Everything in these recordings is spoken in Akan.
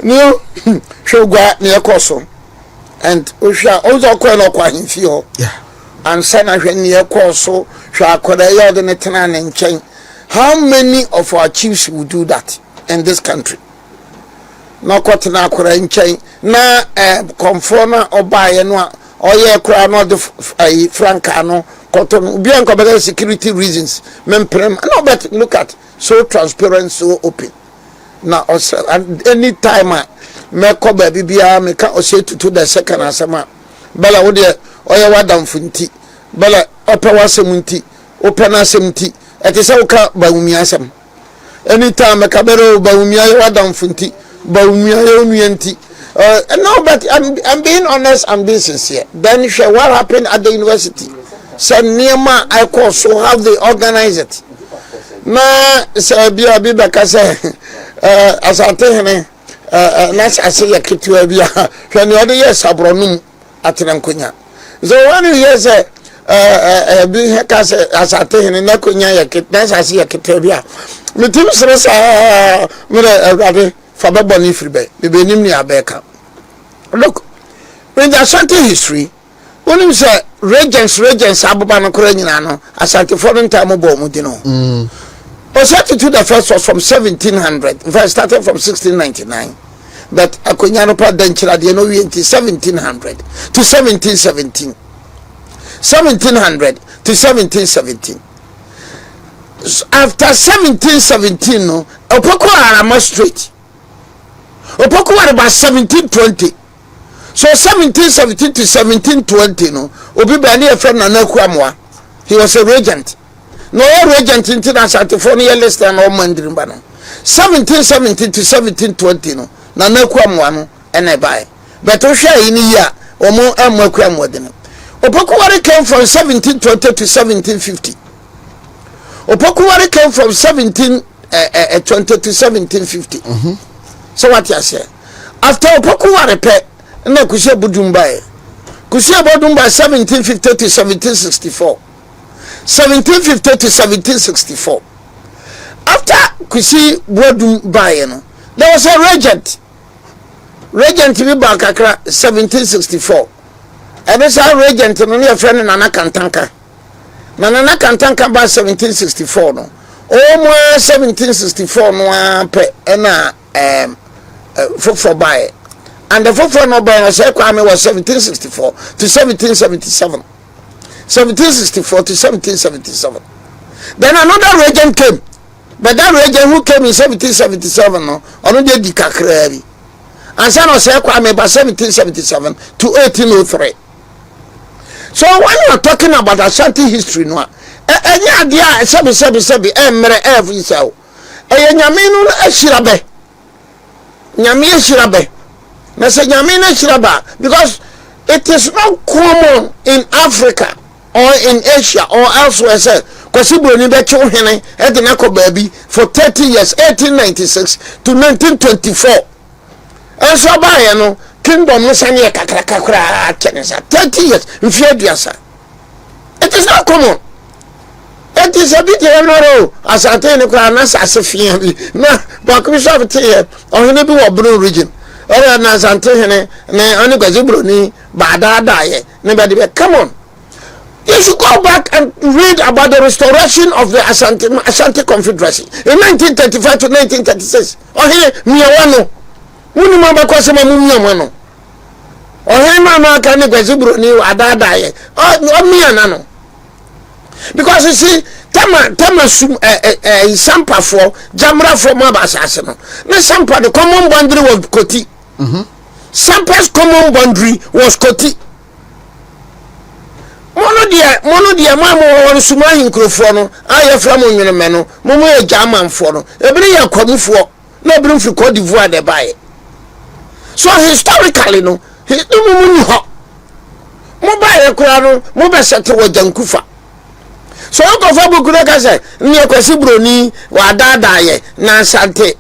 no shogwa ne ekoso and ohwa ozo ko no kwa himfi ho and sana hwe ne ekoso hwa akoda ye ode ne tena ne nchen. How many of our chiefs will do that in this country? No kwatena akoda nchen na konfona obaye no oye kura no de franka no koton bi enko better security reasons memprem no, but look at so transparent, so open. Now any time me ko ba bibia me ka o say to the second asema bala wo de oye wadam funti bala opa wasemunti opa na asemti ete se wo ka Bawumia asem any time me ka bere Bawumia wadam funti Bawumia ye onuanti. No, but I'm being honest, I'm being sincere. Then what happened at the university? So Nema I call, so how they organize it. Na say bi baka say Ashanti nas ase yaketu bia hwe ne ode yes abronum atenankonya. So when you hear say bi heka say Ashanti na konya yaketu nas ase yaketu bia metim sere sa mere awade Fababoni Fribe, the Benimni Abeka. Look, in the Ashanti history, when you say regents, Abubano Koreninano, Ashanti foreign time of Bomudino. Ashanti to the first was from 1700, first started from 1699. But Akunyano Pradenchila, the Novi 1700 to 1717. 1700 to 1717. After 1717, no, Opoko Arama Street. Opoko about 1720. So 1717 to 1720 no. Obi bani a friend na Nakwamwa. He was a regent. No regent in Ashanti for near less than all mandrimba no. 1717 to 1720 no. Na Nakwamwa no ene buy. But Osha in year omo Amakwamwa de no. Opoko came from 1720 to 1750. Opoko came from 1720 to 1750. So what you say? After Opoku repair, na Kusia Budumba. Kusia Budumba 1750 to 1764. 1750 to 1764. After Kusi Budumba, there was a regent. Regent Vibakakra 1764. And this our regent and only a friend in Nana Kantanka. Nana Kantanka by 1764 no. Almost 1764 no pe for buy, and the for no buy was 1764 to 1777. 1764 to 1777. Then another regent came, but that regent who came in 1777 no, only did Kakrevi. And son was by 1777 to 1803. So when you are talking about Ashanti history, no, any idea, sebi, every cell. Nyaminu Shirabe. Nyamie Shirabe. Na say Nyamina Shiraba because it is not common in Africa or in Asia or elsewhere. Say Kwasibu ni becho hene edinako baby for 30 years 1896 to 1924. And so by no kingdom no sanye kakra chenesa 30 years mfiaduasa. It is not common. It is a bit general as I tell you, Asafia. No, but Christopher Tier or Henibu or Blue region. Or Nazantene, only Gazibruni, Bada die. Nobody, come on. You should go back and read about the restoration of the Ashanti Confederacy in 1935 to 1936. Oh, here, Miawano. Unimamba Kwasama Mumiamano. Or Hemama Kani Gazibruni, Ada die. Oh, Mianano. Because you see, Tama Sampa for Jamra for Mabasasano. No Sampa, the common boundary was Koti. Sampa's common boundary was Koti. Mono dia mamo on Sumahin Crofono, I have from Meno, Momo German for every year come for no bloom for Cote d'Ivoire they buy. So historically, no, he no hot. Mobile Kurano, Mobile Settle with Jankufa. So go for Bukuraka say, near Kwasibroni, Wada ye, na Ashanti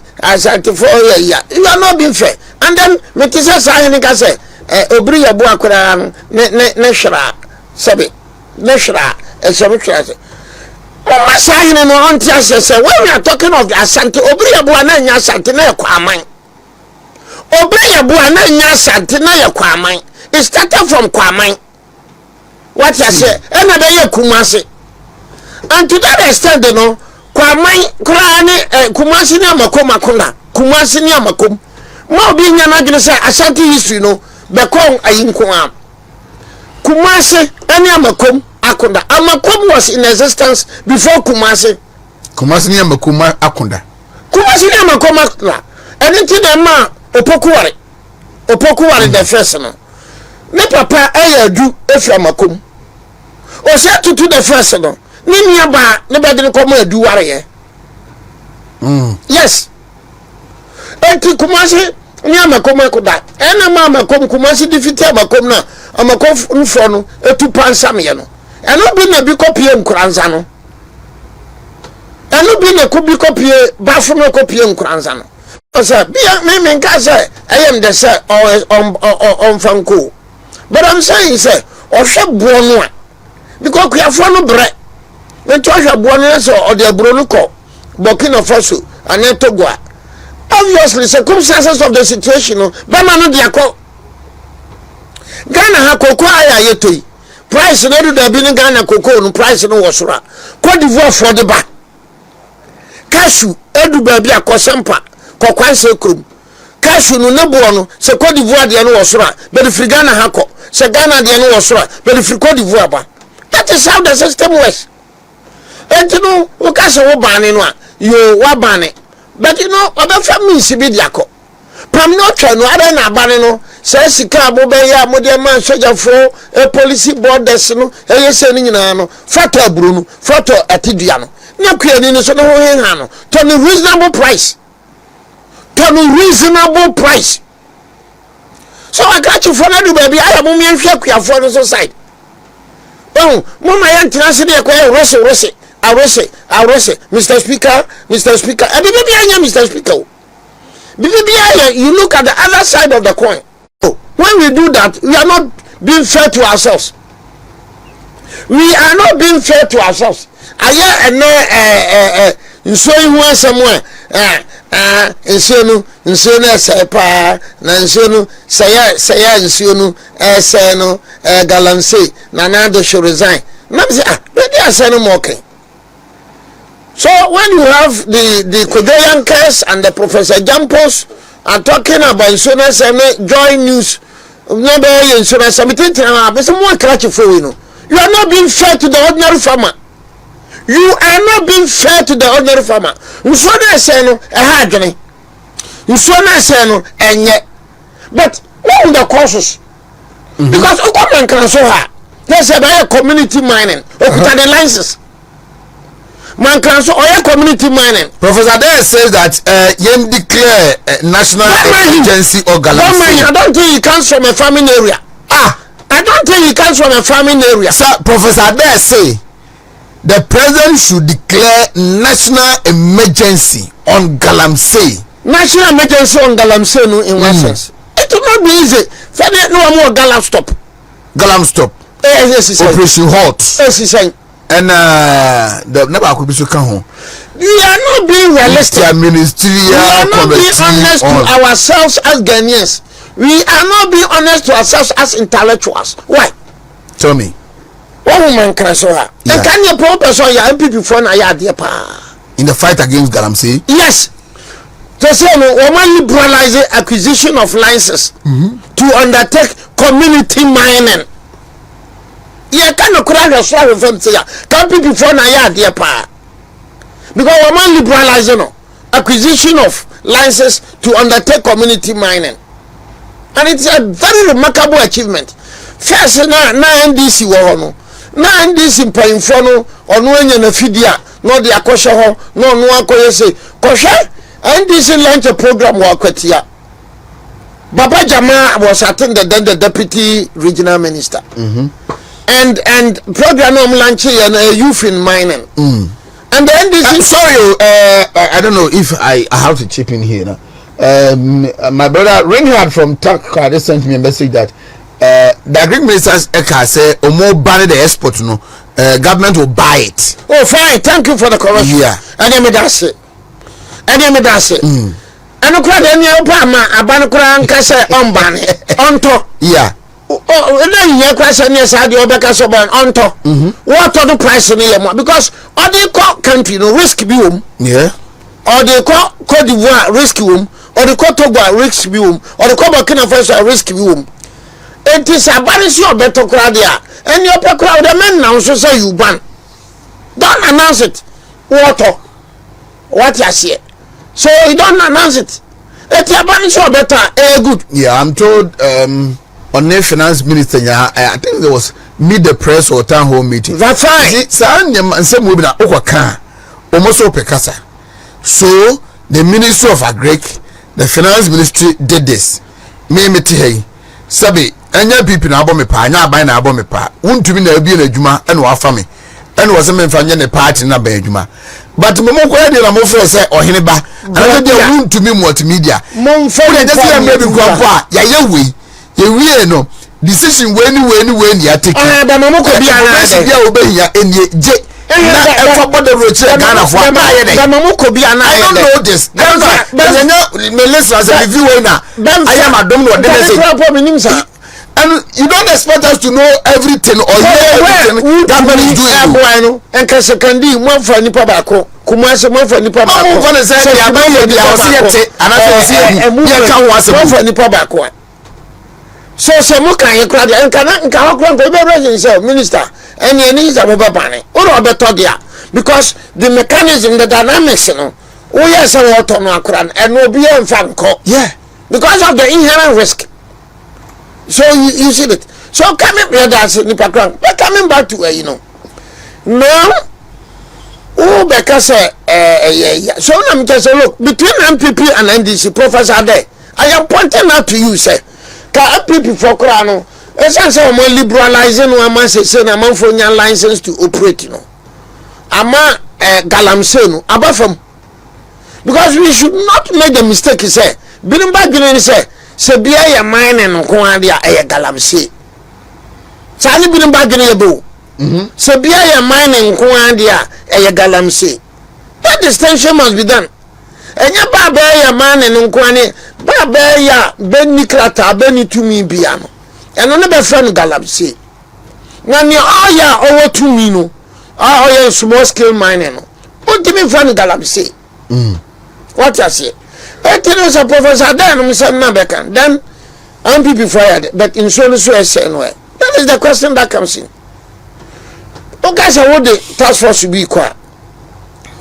for a year. You are not being fair. And then Metisa Sahinika say, Obria Buakura, Neshra, Sabi, Neshra, and Sabi. Oh, my sign and Auntie say, when we are talking of the Ashanti, Obria Buana, Ashanti, Kwamine. ye boa na nya Ashanti na ye Kwaman. It started from Kwaman. What you say? Ena be ye Kumasi. And to that extent, you know, Kwaman Kurani Kumasi ni amakom akona. Kumasi ni amakom. Ma obi nya na dwene say Ashanti history no be kon ayinko am. Kumasi any amakom akona. Amakom was in existence before Kumasi. Kumasi ni amakom akona. Kumasi ni amakom akona. Anything dem ma opokuware the first no. Ne papa ayadu efi amakom. O say to the first no. Ni niaba ne be de ko ma adu ware ye. Yes. Enti Kumasi ni amakom akoda. Ena ma amakom Kumasi defeat amakom na amakom nfo no etu pansam ye no. Eno bi na bi kopie nkuranza no. Eno bi na ko bi kopie bafo no kopie nkuranza no. Osa bia me nka say I am the say on fanko. But I'm saying say ohwe buo no a because kuyafo no bre. Nti ohwe buo no so o de aburo no ko Burkina Faso and Togo. Obviously circumstances of the situation no be ma no de akọ. Ghana ha koko aya yetoi. Price no do da bi ni Ghana koko no price no wosora. Cote d'Ivoire for the back. Cashew edu ba bi akosempa kokwanse krom. Cashew no nebo no se Cote d'Ivoire de no wosora. Be the free Ghana ha ko. Se Ghana de no wosora. Be the free Cote d'Ivoire ba. That is how the system works. And you know, we can't say what banning one. You what banning. But you know, other families be diako. Pam no try no other na banning no. Say sika bobeya modern man soldier for a policy board no. E sending na no. Photo Bruno, photo atidiano. Na kuyani no so no ho no. To a reasonable price. To a reasonable price. So I got you for na do baby. I am me hwe kuyafo no so side. Oh, mama yantina se de kwa rose. Arose, Mr. Speaker. And Mr. Speaker. You look at the other side of the coin. When we do that, we are not being fair to ourselves. Showing one somewhere. Nsonu sepa na nsonu saya nsonu no galamsey na do should resign. Now say they are saying mocking. So when you have the Kodoyankers and the Professor Jampos are talking about insurance and joy news, never insurance, you are not being fair to the ordinary farmer. You are not being fair to the ordinary farmer. Usona say no hard journey. Usona say no enye. But what are the causes? Because government can so hard. There's a community mining. Okuta the licenses. Man can so oil community mining. Professor Dare says that you declare national emergency or galamsey. I don't think he comes from a farming area. I don't think he comes from a farming area. Sir, Professor Dare say the president should declare national emergency on galamsey. National emergency on galamsey no in what sense? It will not be easy. No more galam stop. Yes, Operation Halt. Yes, and the never could be so come. We are not being realistic. We are not being honest to ourselves as Ghanaians. We are not being honest to ourselves as intellectuals. Why? Tell me. One woman can show her. And can you put person your MPP for na in the fight against galamsey? Yes. To say no, woman liberalize acquisition of licenses to undertake community mining. Yeah, can you cry your story from say can people for na because woman liberalize acquisition of licenses to undertake community mining, and it's a very remarkable achievement. First na NDC wo na NDC paying for no ono anya na fidia no de akoshe ho no akoye say koshe NDC launch a program wa kwatia. Baba Jama was attended then the deputy regional minister. And program launching and youth in mining. And the NDC sorry, I don't know if I have to chip in here now. My brother Ringhard from Takka sent me a message that the agriculture minister's Eka say more ban the export no government will buy it. Oh fine, thank you for the correction. Yeah. And then me that's it. anu kura de ni opa ma aban kura nka se onbane onto yeah na yin kura se ni sa de obeka so ban onto what the price ni ye mo because all the country no risk bi wom yeah or the Cote d'Ivoire risk wom or the Togo risk bi wom or the Burkina Faso risk bi wom it is aban si obeto kura de a any opa kura the men now so say you ban don't announce it what you say so you don't announce it. It's a sure better. Good. Yeah, I'm told on the finance minister, I think there was meet the press or town hall meeting. That's right. Some women are Okaka, almost Pekasa. So the Ministry of Agric, the finance ministry did this. Me hey, Sabi, and your people now bomb me pa, now buy na bomb me pa. Won't to be na be a juma and wa family. And was a man from the party na be juma. But Momo kwede na mo say oheneba and dey room to me multimedia mon for dey say maybe grandpa ya we no decision we ni ya take ba Momo ko bia na bia obehia enie je na e for body roche Ghana for ba Momo ko bia na I don't know this me listen as a review na I am adom no dey say and you don't expect us to know everything or hear everything government is doing. And Kasakandi, one for Nipa Bako, Kumasa, one for Nipa Bako. I'm going to say, I'm going to say, and I say, one for Nipa Bako. So, Samuka, you cried, and cannot grant the resident minister, and your needs are over banning, or better there, because the mechanism, the dynamics, you know, we are some water no Akran, and no be in Franco. Yeah, because of the inherent risk. So you see it. So coming but coming back to you know. Now because so now me say look between MPP and NDC Professor there. I am pointing out to you say ka MPP for kra no say we liberalizing no man say na man for nya license to operate you know. Ama galamsey no abafam. Because we should not make the mistake say bilimba gini say se bia ya mine no ko ade a galamsey sani bi ba gene yebo se bia ya mine ko ade a galamsey that distinction must be done enya ba ba ya mine no ko ane ba ba ya beni krata beni tumi bia no eno ne be fa no galamsey na ni oya owo tumi no oya small scale mining no o timi fa no galamsey what you say. It is a professor then then MPP fired, but in so anyway. That is the question that comes in. Okay, so what the task force should be quiet.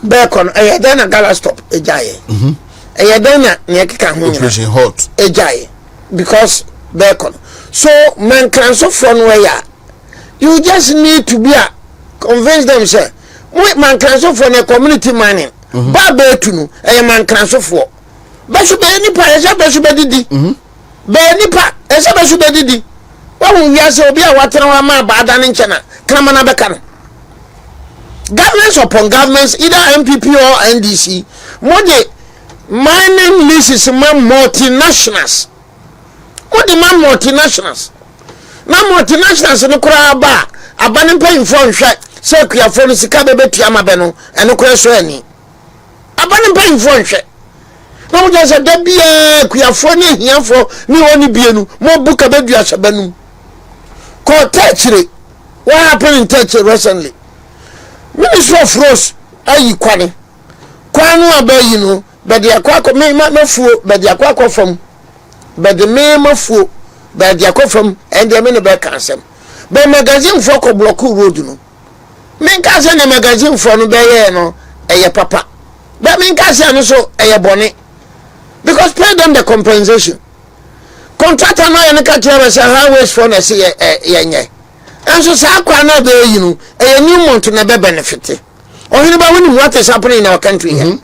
Back on a then a gala stop a giant. A then operation hot a giant because back on. So man can so from where you just need to be convince them say man can so from a community mining. Baba to no a man can so for. Bashu be nipa esa bashu be didi be nipa esa bashu be didi wa hu wiase obi a watena wa ma ba ada ne nchena krama na beka no governments upon governments either MPP or NDC mo de mining leases man multinationals mo de man multinationals na multinationals no kura ba abane pay for nhwe se kuafo no sika be betua ma be no eno kura so ani abane pay for nhwe no just a debia kuafo ni hiafo ni woni bienu mo buka bedua shabanum ko techre what happened in Texas recently Ministry of Roads ayi kwanu abayi no but the akwako me mafuo but the akwako from but the me mafuo but the akwako from and the me no be cancel but magazine for ko block road no me ka say na magazine for no be ye no eye papa but me ka say no so eye bone because pay them the compensation contractor no yen ka tell us highways for na say yenye and so say akwa na be yi no e new month na be benefit ohini ba woni what is happening in our country here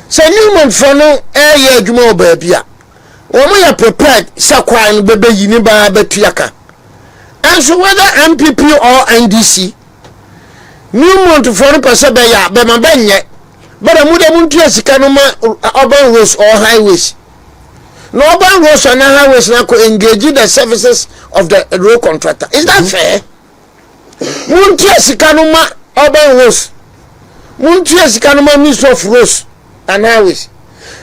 so new month for no ye adwuma oba bia wo mo ya prepared sakwa no be yi ni ba betuaka and so whether MPP or NDC new month for no person be ya be ma benye but amude muntu asika no ma urban roads or highways no urban roads and highways na ko engage the services of the road contractor is that fair muntu asika no ma urban roads muntu asika no ma Ministry of Roads and Highways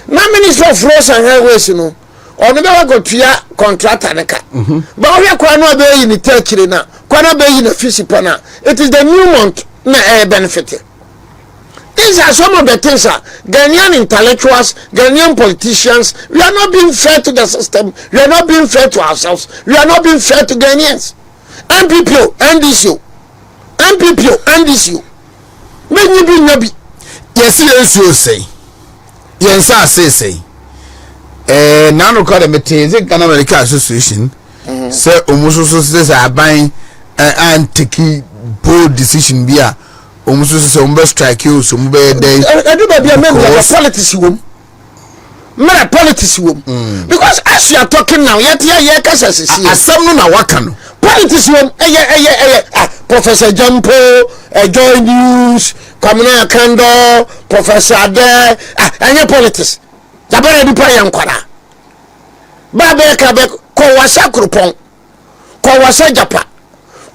na Minister of Roads and Highways no or never go to ya contractor neka but we kwa no be in the na kwa no be in the fisipana it is the new month na benefit. These are some of the things Ghanaian intellectuals, Ghanaian politicians, we are not being fair to the system, we are not being fair to ourselves, we are not being fair to Ghanaians. MPPO, NDC, MPPO, NDC. When you be nabi. Yes, you say. Yes, I say. Now look at the Metezic and American Association. Sir, almost says I buying and taking bold decision beer. Almost some strike you some bad day. I do be a member of politics room. My politics room. Because as you are talking now, yet some no wakan. Politics room, Professor Jumpo, Joy News, Kamina Kando, Professor Ade, any politics. Zabara di pa yankwara. Babe ka be ko wasa krupon. Ko wasa japa.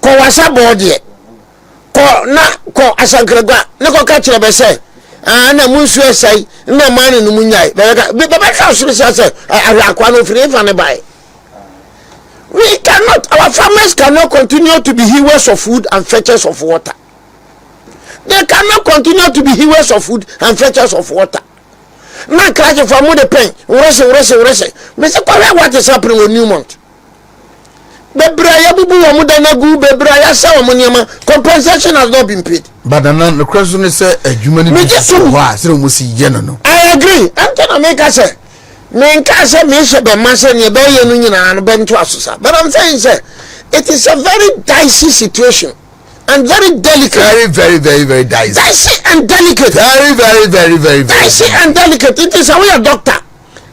Ko wasa bodie. Ko na ko asankragwa. Ne ko ka kire be say, na munsu esai, na mani no munyai. Be ka suru say akwa no free fan buy. We cannot, our farmers cannot continue to be hewers of food and fetchers of water. They cannot continue to be hewers of food and fetchers of water. Na crash for more the pain. Rese. Me say what is happening with Newmont? Bebraya bubu wa muda na gu bebraya sa wa moniema compensation has not been paid. But the question is humanity so why say we see no. I agree. I'm trying to make us say me she be mase ne be ye no nyina no be nto asosa. But I'm saying say it is a very dicey situation. And very delicate. Very dicey. Dicey and delicate. Very dicey and delicate. It is a way a doctor.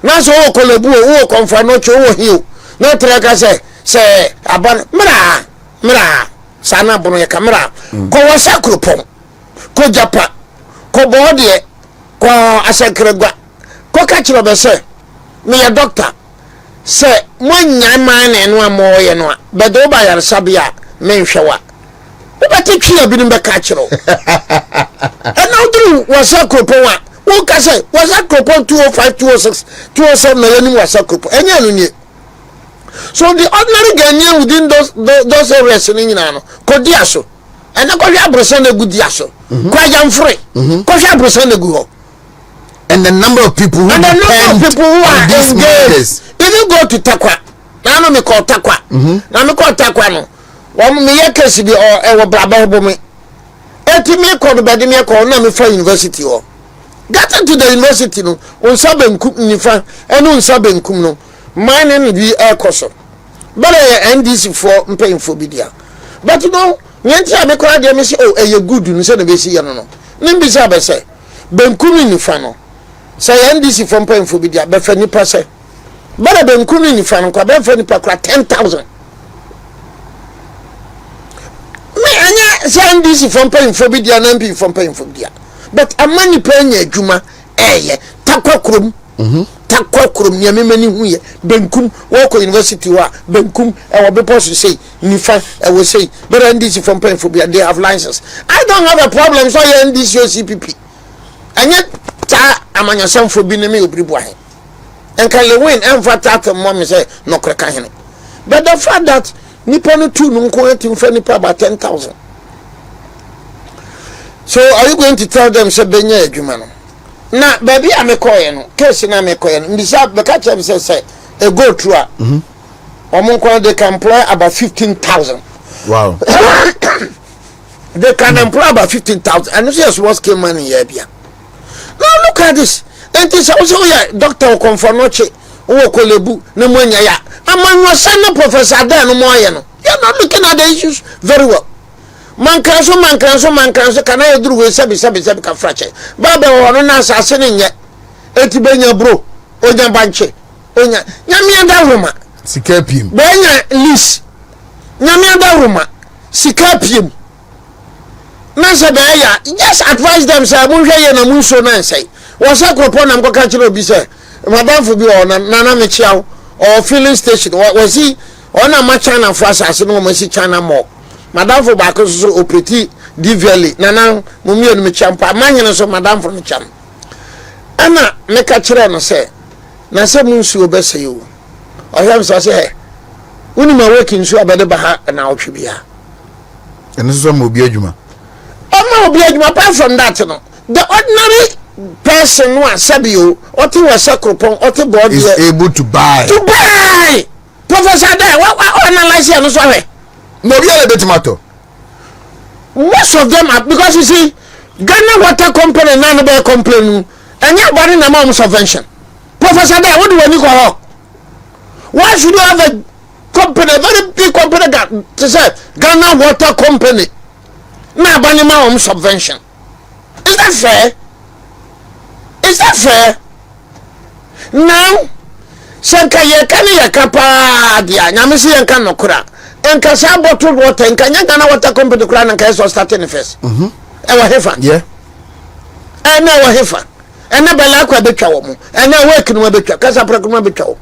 Now so kolebu o konfanocho o heal. No traka say aban mra sana bono ya camera. Ko wasa krupon. Ko japa. Ko bodie. Ko asekregwa. Ko kachiro be say me a doctor. Say mo nyama na eno amoye no. Be do ba yar sabia menhwewa. But you have been back at you. And now, through was a couple. What can I say? Was a couple 205, 206, 207 million was a couple. And so the ordinary Ghanaian within those areas in Inano, Kodiaso, and I got your person a good yaso. Quite young free. Because you have a good. And the number of people who are engaged. If you go to Takwa, now me call Takwa. Now me call Takwa no. One me yakesi bi o braba bo me etimi ko do bede me ko na me fa university o get into the university no unsa benkum nifa enu unsa benkum no mine ni bi ekoso but NDC for mpayinfo bi dia but you know nyanti a me ko ade me say oh eye good no say na be si ye no nimbi say be say benkum nifa no say NDC for mpayinfo bi dia be fa nipa say but benkum nifa no ko be fa nipa kwa 10,000. Say NDC from paying for Bidia and MP from paying for Dia. But a money paying a Juma, Takwa Krum, Yamini Huye, Benkum, Woko University, Benkum, I will be supposed to say, Nifa, I will say, but NDC from paying for Bia, they have license. I don't have a problem, so I NDC or CPP. And yet, I'm on your son for being a meal, Bribuahe. And can you win? And for that, mommy say, no crackahene. But the fact that Nippon 2 no quantity for Nipa about 10,000. So are you going to tell them say benye adwuma no? Na baby amekoye no, case na amekoye no. Mbisa beka chem say a go through a. They can employ about 15,000. Wow. They can employ about 15,000. And this is what came money here bia. Now look at this. And this also ya doctor Otumfuor o kolebu na mwanya ya. Amanwa send Professor Ade no moye no. You're not looking at the issues very well. Man canso can I do with sabi ka fracture. Baba wono na asase ne nye. Eti benya bro, onya banche. Onya nyame anda roma. Sika piem. Benya list. Nyame anda roma. Sika piem. Na se be ya, just advise them say munhwe ye na munso na say. Wo se kropo na mkoka kire obi say, madam fo bi o na me chiaw or filling station. Was he on a match China for asase no mo si China more. Madam for back so operate DVL nana mumio no champa manye no so madam for no cham ana meka kire no say na say munsu obese yo ohia so say he woni ma working so abede ba ha na otwe bia eno so ma obi adwuma apart from that no the ordinary person who asabio what he was sakropon what board is able to buy professor there what analyze no so we no be a bit matter most of them are because you see Ghana Water Company na no be complain and you body na mom subvention professor there what do we go why should you have a company very big company that to say Ghana Water Company na body mom subvention is that fair now sanka ye kan ye kapa dia nyamisi ye kan nokura enka sa bottled water enka nya Ghana Water Company kura na kai so starting first e wa hefa yeah na wa hefa na bela kwa betwa wo mu na work no betwa kasa program betwa wo.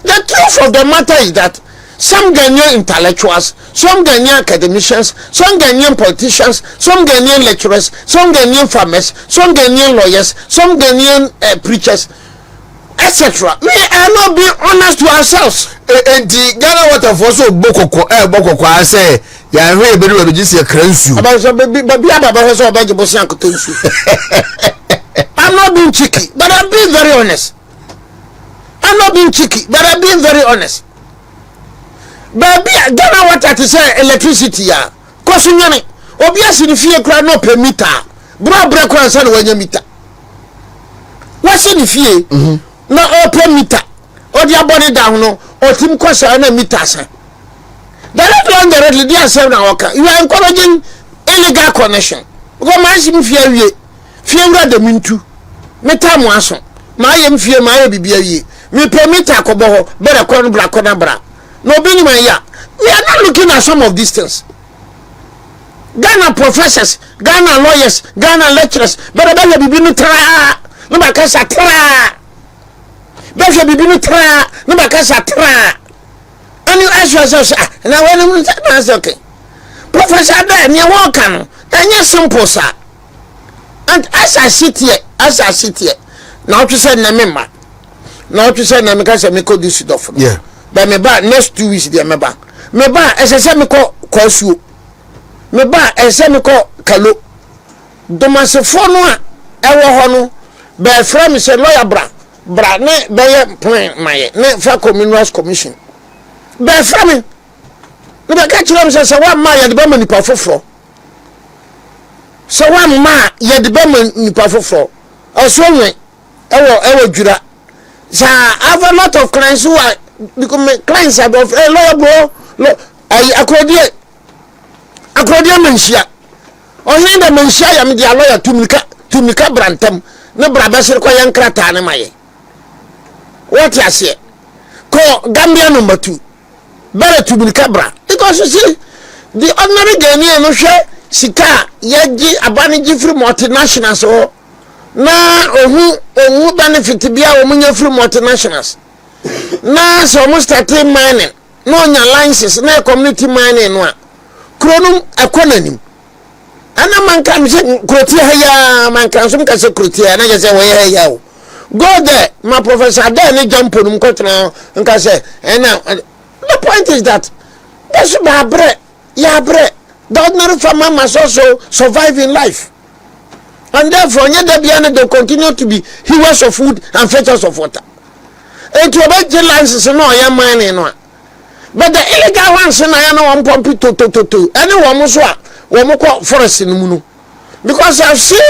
The truth of the matter is that some Ghanaian intellectuals, some Ghanaian academicians, some Ghanaian politicians, some Ghanaian lecturers, some Ghanaian farmers, some Ghanaian lawyers, some Ghanaian preachers, etc. We are not being honest to ourselves. And the Ghana Water for so bokoko I say ya hwe be do be gisi kransu about so baby baba so obaje bosi ankotonsu. I'm not being cheeky, but I'm being very honest. Baby, Ghana Water to say electricity ya. Kosu nyane. Obi asini fie kra no per meter. Bra kra say no wanya meter. Wasi ni fie na o per meter. O dia body down no o tim kosa na meter say. Directly dia say na waka. You are encouraging illegal connection. Because man si fie wie. Fie ngra de mintu. Meter mo aso. Ma yem fie ma ye bibia wie. Me per meter akobo ho. Bere kra bra. No being my ya. We are not looking at some of these things. Ghana professors, Ghana lawyers, Ghana lecturers, but I be no tra. No bakasa tra. Befe be no tra. No bakasa tra. And you ask yourself, now when I'm okay. Professor there, near walking, and you're simple, sir. And as I sit here, now to say na member. Now to say na because I make this stuff. Yeah. But me ba next 2 weeks there me ba ese me ko kwasuo me ba ese me ko kalo domasefo no a ewo ho no be fra me se lawyer bra ne be ye plan maye ne fa communals commission be fra me no be ka kire me se wa ma ye de ba manipa foforo se wa ma ye de ba manipa foforo oso nwe ewo dwura sa have a lot of clients who are because clients are of lawyer bro akrodie mensia ohin da mensia ya me dia lawyer tumika brantem ne brabasir ko yankrata ne maye what you say ko Gambia number 2 better tumika bra because you see the ordinary Ghanaian no hwe sika yaji abaniji free multinationals o na ohu benefit bia o munya free multinationals na so mo start mining no nya licenses na community mining no a kronum akonanim ana man kan se krotia haya man kan so ka se krotia na je se wo haya o go there my professor there ni jump onum kotena nka se the point is that that's bre the ordinary farmer must also survive in life, and therefore they continue to be hewers of food and fetchers of water. It will be the license no ya mining no, but the illegal ones na ya no one pump to anyone so one more forest in munu, because I've seen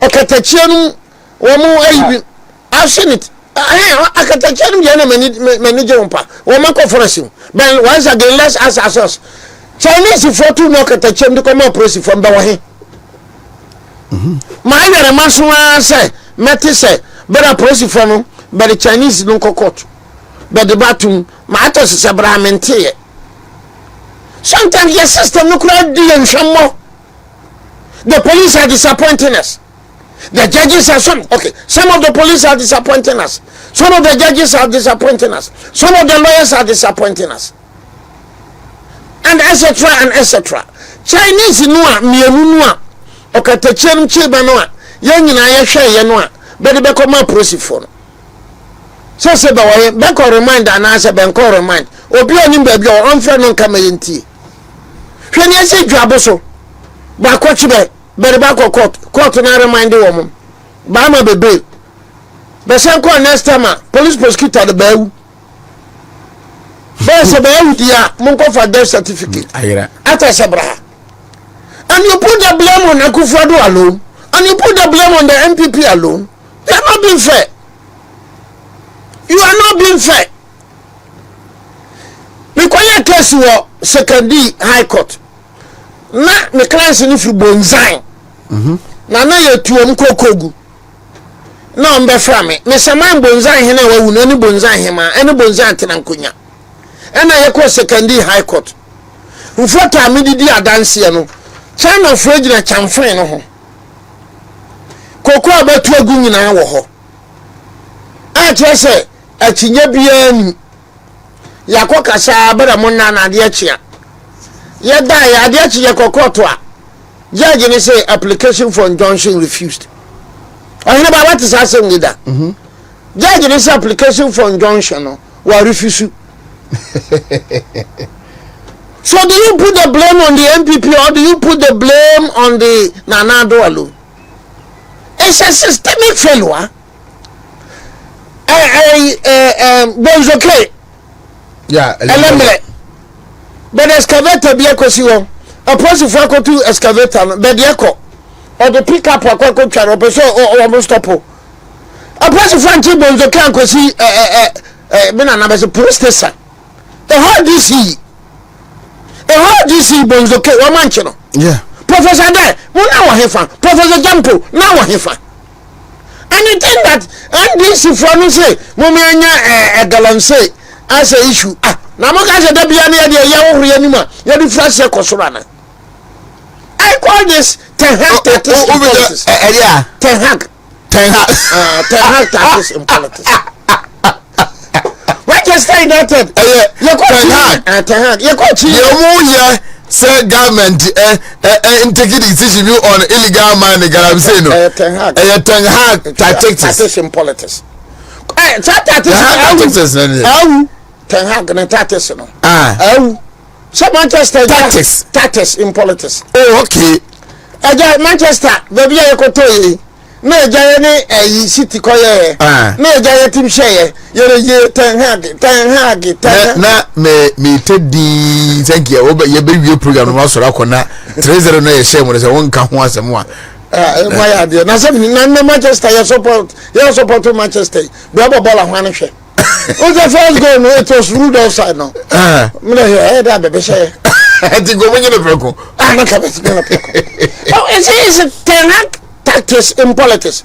okatachianu one I've seen it. Akatachianu ya na manager umpa one more forest, but once again let's ask ourselves, Chinese for two no okatachianu to come up from Bawumia. My other man say Meti say better process for no, but the Chinese don't court. But the batum matters is a brahmente. Sometimes your system no crowd and some more. The police are disappointing us. The judges are some of the police are disappointing us. Some of the judges are disappointing us. Some of the lawyers are disappointing us. And etc. Chinese noa mienu noa okatachem chiba noa ye nyina ye hwe ye no a be de be koma prosifo no se ba wo be ko remind ana se be ko remind obi onim ba bi o onfre no nka mayenti hwe ne se dwabo so ba ko chibe be ba ko court na remind wo mum ba ma bebe be sen ko next time police prosecutor de ba wu be se ba wu dia mun ko for death certificate ayira ata sabra. And you put the blame on Akufo-Addo alone, and you put the blame on the MPP alone. You are not being fair. You are not being fair. Because your case was secondary high court. Na me clients ni fi bonzai. Na ye tuom kokogu. Na ombe fra me. Me saman bonzai hena wa wu ni bonzai hema, eni bonzai tenankonya. Ena ye ko secondary high court. Ufota amididi adanse no. China fridge na chamfren no ho kokoro abatu agu nyina wo ho a chese achinya bia ni yakokasa abara monna na ade achia ye da ya ade achia kokoto a judge ni say application for injunction refused ohine ba what is asem leader judge ni say application for injunction no wa refuse. So do you put the blame on the MPP or do you put the blame on the Nana-Addo alone? It's a systemic failure. Bonzoke. Yeah. Elemele. But excavator be a kosiwo. A person for to excavator be the echo. Or the pickup or kwako charo person or almost stop. A person for Bonzoke and kosi benana be police station. The whole DC. How do you see Bonzoke wa manchino? Yeah. Professor there, now wa hefa. Professor Jampo, now wa hefa. And you think that NDC from say, Mumianya Galamse as a issue. Ah, Namoka said Dabiani Yawu Yanima, Yadi Frasha Kosurana. I call this Tenhak tactics in politics. Yeah. Tenhak tactics in politics. Manchester United. Say government take decision on illegal money. Tenhak tactics in politics. Tactics no. So Manchester tactics in politics. Oh, okay. Manchester, baby, I go to na jayane city koye na jaye team share ye Tenhag na me tedi thank you ye be program no so akona 30 na ye share mo say won ka ho asem a why are there na say na Manchester you support Manchester be ball ahwan hwe o the first goal no it was ruled offside no me na here da be share ati go monye na preko na ka be na preko oh is Tenhag tactics in politics.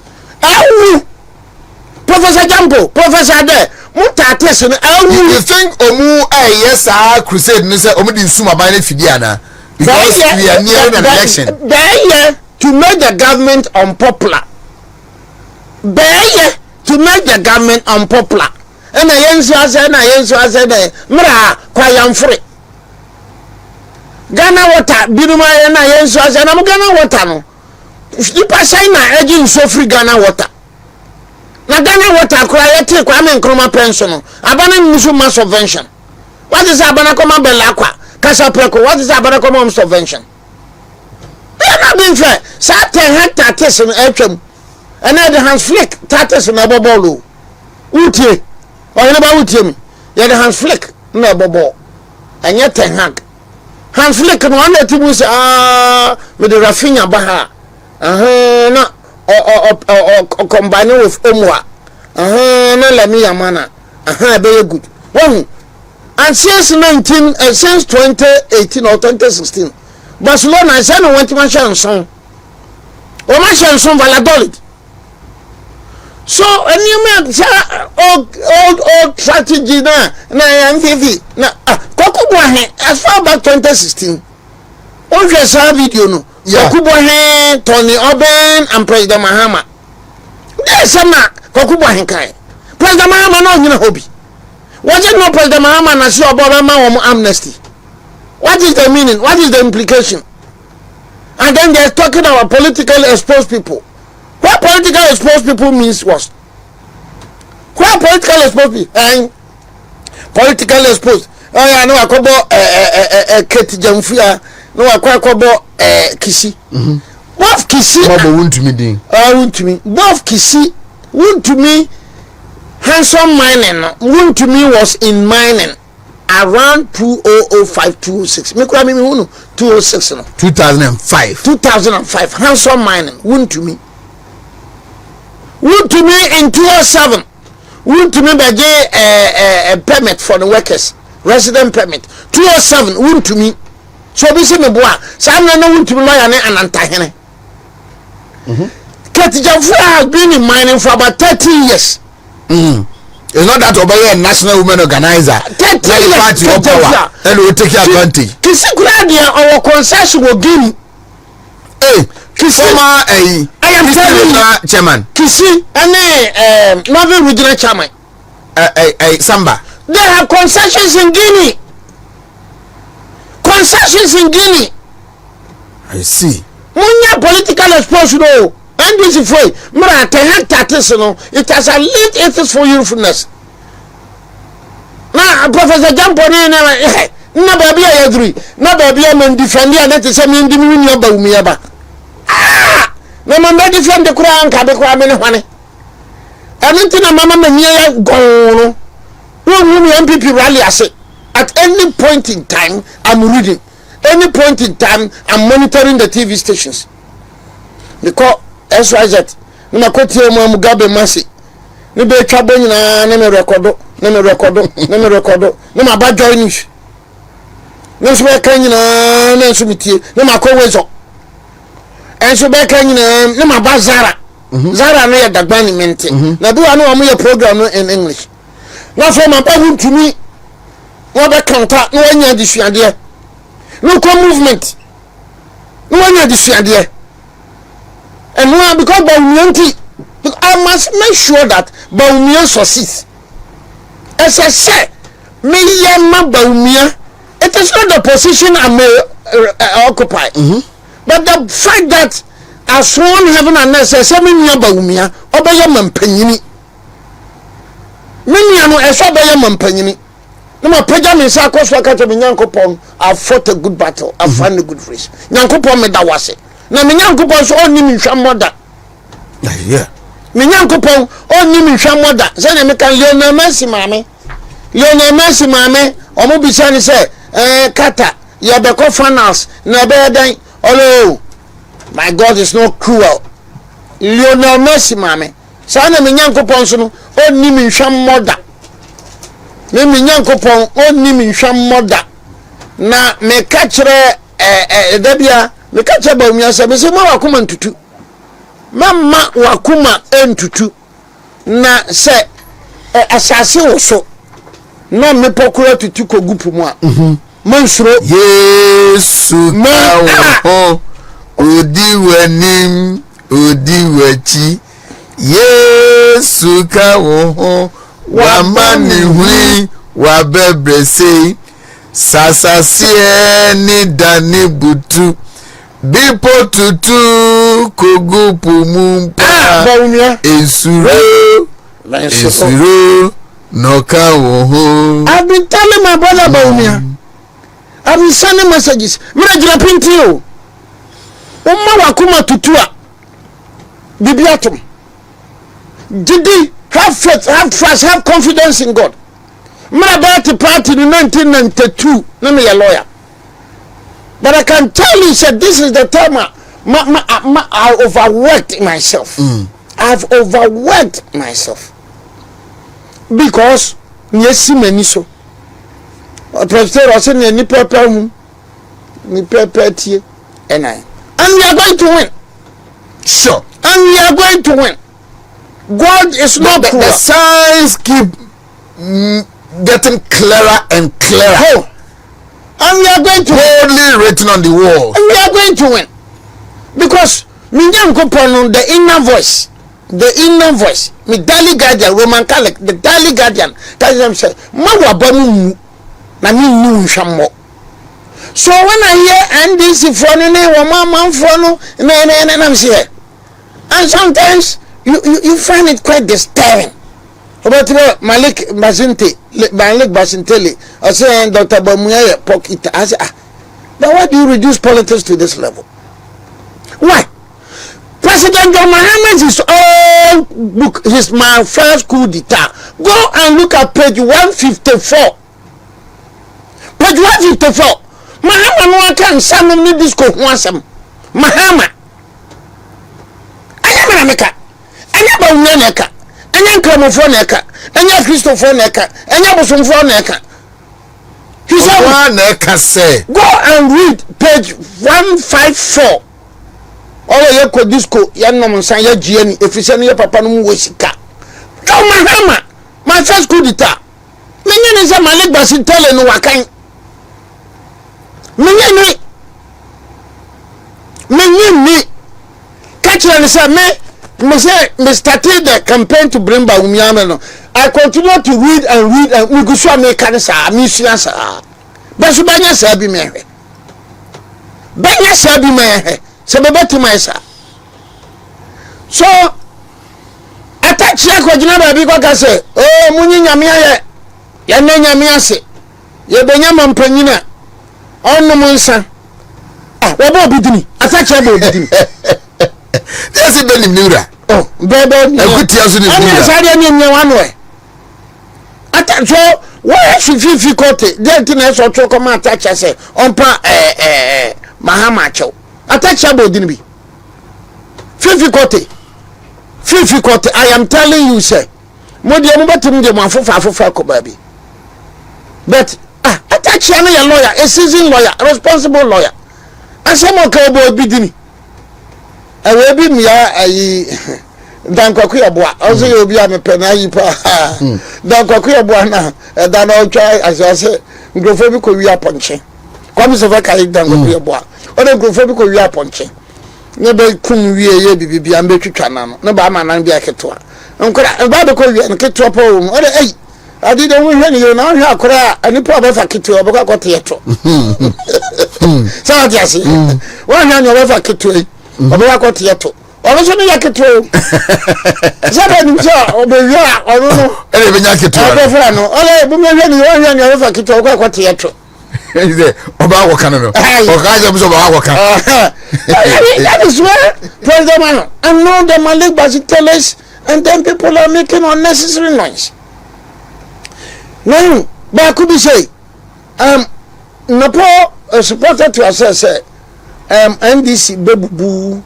Professor Jampo, Professor there, tactics in you think Omu yes crusade no say Omu di suma ba na fidiana because we are nearing an election. There to make the government unpopular. There to make the government unpopular. And I answer mra kwayam free. Ghana water biduma na answer na Ghana water no. Ipa China aging so free Ghana water. Na Ghana water kwayete kwa me nkroma pension no. Abana musu ma subvention. What is abana koma belakwa? Kasa preko. What is abana koma subvention? They are not being fair. Sa Tenhag tactics in etwam. And the hands flick tactics na bobolo. Utie. O you ba utie mi. Ya the hands flick na bobo. Anya Tenhag. Hands flick no one timu say me the Rafinha baha. Na or combine with Omwa. Na let me amana. Very good. One. And since 2018 or 2016, Barcelona said no went to my chanson. Or my chanson Valladolid. So and you make old strategy na MTV na Kokubuahe as far back 2016. On just a video no. Kokubuahe, Tony Oben and President Mahama. There's some Kokubuahe kai. President Mahama no hina hobby. What is no President Mahama na sure about amnesty? What is the meaning? What is the implication? And then they're talking about politically exposed people. Why Why political exposed people means what? Why political exposed people? And political exposed. Oh yeah, no, I could Keti Jamfia. No, I could Kisi. Both Kisi. Won't to me, won't to me. Both Kisi. Won't to me. Handsome mining. Won't to me was in mining around 2005, 2006. Me kura me 206 no. 2005. 2005. Handsome mining. Won't to me. Won't to me in 2007. Won't to me by a permit for the workers. Resident permit 207 won to me so be say me boa say na won to me lawyer ne anantahene Ketijanfo has been in mining for about 30 years. It's not that obey a national women organizer 30 years power and will take advantage. Kisi kura dia our concession will give Kisi I am telling you chairman Kisi and Northern Regional Chairman Samba. They have concessions in Guinea. Concessions in Guinea. I see. Munya political exposure. NDC free. Mara it has a late ethics for youthfulness. Now, Professor Jamponi, na baby I agree. Na baby I am defending and that is a mean diminution Bawumia ba. No man defend the Quran ka be kwa me ne hwane. Anuntina mama me nia gone. MPP rally I say at any point in time I'm reading, any point in time I'm monitoring the TV stations because SYZ na koti mo Mugabe masi ni be twabo nyina na me recordo na ma ba join news na so be kan nyina na so mitie na ma ko wezo en so be kan nyina na ma ba Zara Zara no ya dagbani mente na do anu am ye program in English. Now for my baby to me, what the counter, no one this idea, no movement, no one this idea, and no because Bawumia, I must make sure that Bawumia succeeds. As I said, me yama Bawumia, it is not the position I may occupy, but the fact that I sworn heaven and earth, say me Bawumia, obey my penny. Many no esa be yam mpanyini na ma pagya me sa akoswa ka to me Nyankopon. I fought a good battle, I found a good race. Nyankopon me da wase na me Nyankopon so onni me hwamoda yeah me Nyankopon onni me hwamoda say na me kan Lionel Messi mame omo bi say ni say kata ya be ko finals na be dan oh my God is not cruel. Lionel Messi mame sana me Nyankopon so no onni me hwamoda me Nyankopon onni me hwamoda na me ka kire dabia me ka kire Bawumia se me se ma wakoma ntutu mama wakoma entutu na se asase wo so na me pokura tutu kogupu mu a mansuro Yesu ma odi wanim odi wachi Yesu ka wo wa mani hui wa bebrese sasasie ni dani butu bipo tutu kogupu mumpa Bawumia esuro no ka wo. I've been telling my brother Bawumia, I've been sending messages. Mira jira pinti o umma wakuma tutua bibiatum Didi, have faith, have trust, have confidence in God. My party in 1992, let me a lawyer. But I can tell you, said this is the time I overworked myself. I've overworked myself because yes, many so. Professor was saying ni prepare and we are going to win. Sure, and we are going to win. God is not cruel. The signs keep getting clearer and clearer. Oh. And we are going to boldly written on the wall. And we are going to win. Because me Nyankopon the inner voice. The inner voice. Me daily guardian, Roman Catholic, the daily guardian. That them say, ma wa banu na me nu nhwammo. So when I hear NDC for no wa man for no na I'm say And sometimes you find it quite disturbing. About Malik Basintele, I say Dr. Bawumia pocket. I say, but why do you reduce politics to this level? Why? President Dormaahene is all book. His my first coup d'etat. Go and look at page 154. Page 154. Mahama no can some ni disco wansam. Mahama. Anya America. Anya Bawumia neka. Anya Nkromofo neka. Anya Christopher neka. Anya Otumfuor neka. He said neka say. Go and read page 154. All ye ko disco ya nom nsan ya gieni efise no ye papa no mu wosika. Mahama. My first coup d'etat. Menye ni se Malik Basintele no wakan. Menye ni catch and say me started the campaign to bring Bawumia no. I continue to read and we go so make can say me sua sa. But so banya sa bi me hwe. Banya sa bi me hwe. Se bebeti my sa. So attach ya ko gina ba bi ko ka say, "Oh, munyi nyame aye. Ya na nyame ase. Ye benya mampanyina. Onno monsa." Ah, we bo bidini. Attach ya bo bidini. Yes, it been Nura. Oh, bebe ni. Ekutia so ni Nura. Ana sa de ni wanu e. Attach so why fi kote. Then tin e so to come attach say onpa Mahama cho. Attach ya bo bidini bi. Fifi kote. I am telling you, sir. Modi amu batum de afofa ko baby. But attach ya na lawyer, a seasoned lawyer, a responsible lawyer. Asemo ka bo bidini. I will be me ayi dan kwaku aboa. Also you be am pena yi pa. Dan kwaku aboa na dan o try as I say ngrofo bi ko wi aponche. Kwami se fa kai dan kwaku aboa. O de ngrofo bi ko wi aponche. Ne be kun wie ye bibi am betwitwa na no. Ne ba ma nan bi aketo. Nkora ba be ko wie nketo pa o. O de ei adi de wo hwe ni yo na hwe akora ani pa ba fa keto obo ka kote yeto. Sa dia si. Wo hwe ni obo fa keto ei. Obo ka kote yeto. Obo so ni yaketo. Sa ba ni so obo ya obo no. Ele be nyaketo. Obo fra no. Ole bu me hwe ni wo hwe ni obo fa keto obo ka kote yeto. That is where President Mahama and now the Malik Basintele and then people are making unnecessary noise. Now, but I could be say, NAPO supported to assess NDC Bebu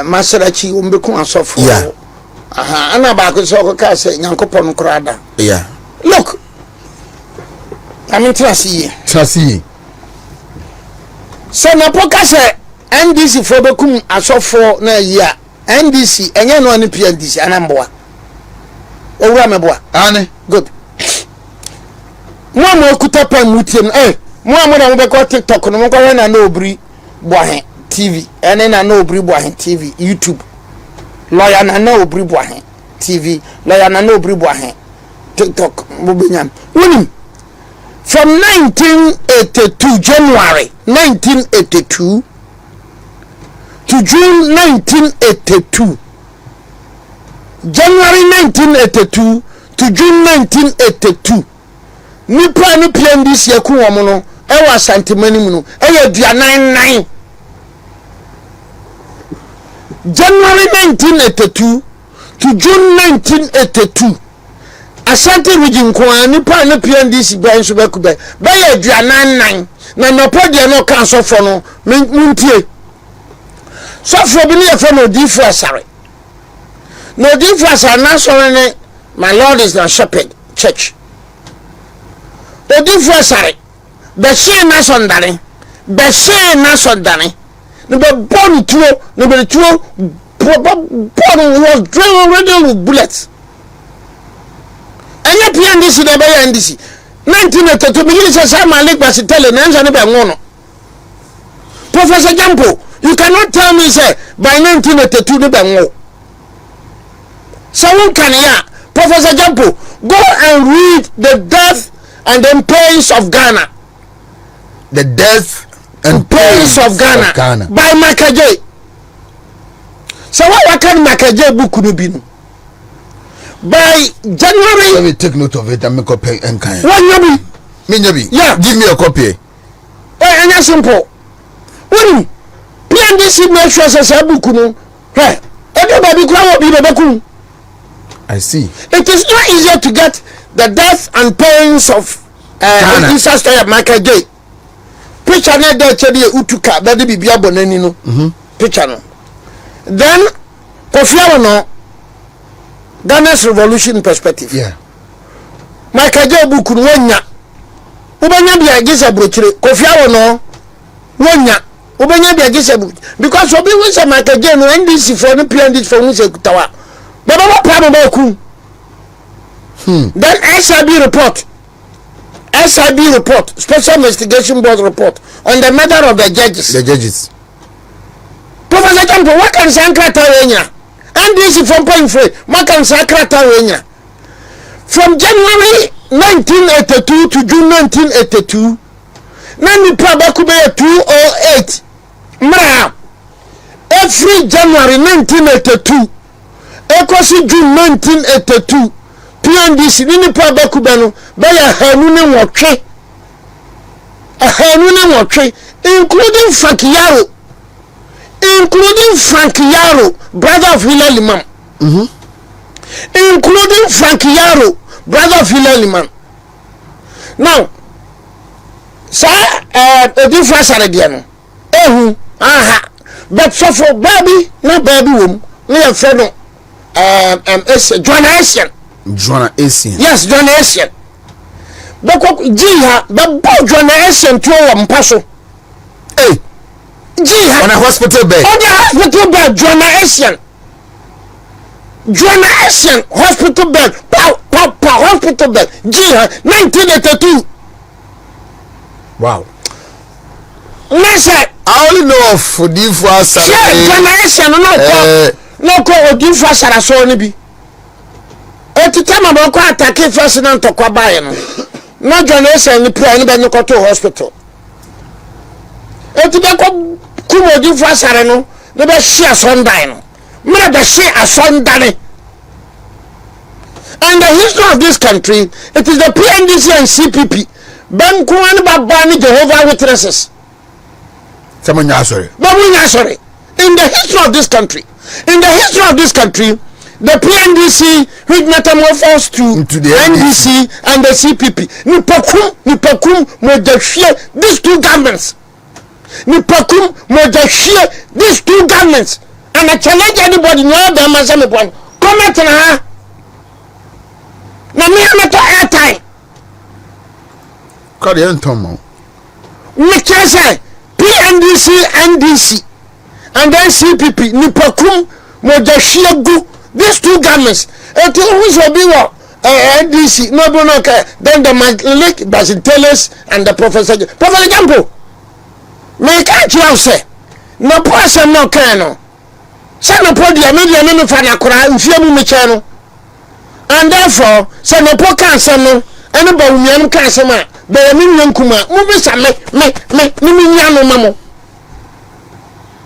Masarachi Umbeku and so forth. Yeah. And about so say Yankopon Krada. Yeah. Look. I mean, Trasi. So, NAPO say NDC for Bekum as so for na year. NDC, and you know any PNDC, and I'm boa. Oh, Rameboa. Anne. Good. Mama Kutapa Mutin, Mama Mobeko TikTok, no more than a no bri boahen TV, and then a no bri boahen TV, YouTube. Lawyer na no bri boahen TV, lawyer na no bri boahen TikTok, Mubinyam. Winning. From 1982, January 1982 to June 1982. January 1982 to June 1982. Nipa ni PNDC yaku womo no e wa Ashanti manimu no e ya 99. January 1982 to June 1982. Ashanti region kwa nipa ni PNDC gba nso be ku be ya 99 na NAPO de no kan so for no muntie. So for bi ne for no Otumfuor asare. No Otumfuor asare na so ne my Lord is not shepherd church. Otumfuor asare be she na sondane no be born tuo no be tuo born was driven already with bullets. Anya PNDC na be NDC 1982 begin say Malik Basintele na nso ne be ngono. Professor Jampo, you cannot tell me say by 1982 ne be ngo. Someone can ya Professor Jampo, go and read the death and the pains of Ghana. The death and pains of Ghana by Michael J. So what can Makaje book no be no. By January, let me take note of it and make a pay and kind. What you be? Me Yeah, give me a copy. And that's simple. What PNDC make sure says a book no. Hey, everybody will be the book. I see. It is not easier to get the death and pains of disaster of Michael J. Picture na there chedi utuka bedi bibia bonani no. Picture no. Then Kofi no Ghana's revolution perspective. Yeah. Michael J book no nya. Ubanya bia gisa brochire Kofi no nya. Ubanya bia gisa because obi we say Michael J no NDC for no PNDC for we say kutawa. Baba what problem ba ku? Then SIB report, Special Investigation Board report on the murder of the judges. The judges. Professor Jampo, what can Sankrata Wenya? And this is from point free. What can Sankrata Wenya? From January 1982 to June 1982, Nani Prabakube 208. Mra, every January 1982, Ekosi June 1982. PNDC nini pa bakubano baya hanu ne wotwe including Frank Yaro brother of Hilal Imam including Frank Yaro brother of Hilal Imam. Now edi fasare dia no but so for baby wom na ya fe no Joanna Asian. Yes, Joanna Asian. Bako jiha babo Joanna Asian to mpaso. Hey. Jiha on a hospital bed. On the hospital bed Joanna Asian hospital bed. Pa hospital bed. Jiha 1982. Wow. Nasa I only know of Otumfuor. Yeah, Joanna Asian no ko Otumfuor saraso ni bi. Eti time about ko attack first na ntokwa bae no na journalist ni pro ni be no to hospital eti be ko kumodi fu asare no ne be share sunday no me be share a sunday. And the history of this country, it is the PNDC and CPP banku and babani Jehovah Witnesses. Sorry. In the history of this country, the PNDC which metamorphosed to the NDC and the CPP. Nipakum share these two governments. Nipakum share these two governments. And I challenge anybody know them as a one. Comment on her. Na me amato airtime. Call the Tomo. We can say PNDC, NDC, and then CPP. Nipakum share go. These two governments, until who shall be what NDC, no, then the Malik Basitalis and the Professor Jampo. Me can't you say, no person, no cano. Send a podium, maybe a minute for a cry, and fear me channel. And therefore, send a poor cancer, and a Bawumia cancer, but a million kuma, movies are me, mammo.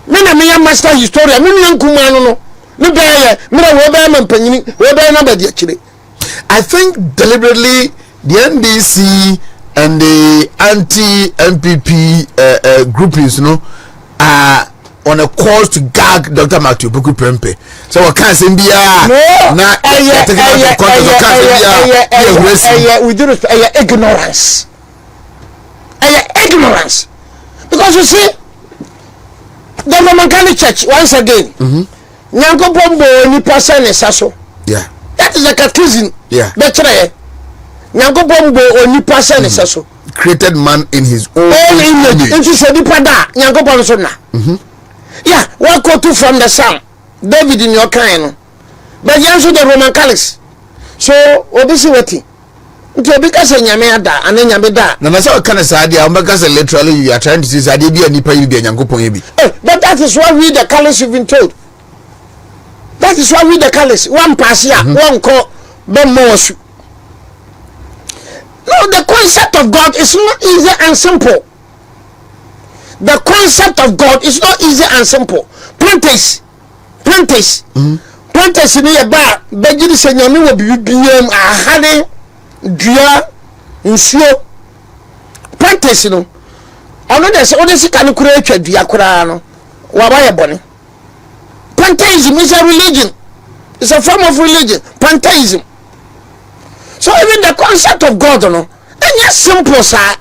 Mena me master historia, million kumano. I think deliberately the NDC and the anti-MPP groupings, are on a course to gag Dr. Matthew Buku Prempe. So I can't say ignorance. Because you see, the Roman Catholic Church once again. Nyanko bombo ni person esaso. Yeah. That is a catechism. Yeah. Betre. Nyanko bombo oni person esaso. Created man in his own image. Into so dipa da nyanko bombo so na. Yeah, what quote from the Psalm. David in your kind. But you answer the Roman Catholics. So obisi weti. Nti obika se nyame ada ane nyame da. Na say kind of say dia because literally you are trying to say say dia bi anipa yi bi nyanko pon bi. But that is what we the Catholics have been told. That is why we the Catholics one pass here, one call Bemosu. No, the concept of God is not easy and simple. The concept of God is not easy and simple. Practice Pantes pantes ni ye ba bagiri se nyame wo bibiem ahane dua nsuo pantes no ono de se ode sika no kura atwa dua kura no wa ba ye bone. Pantheism is a religion. It's a form of religion. Pantheism. So even the concept of God, no, and simple, sir.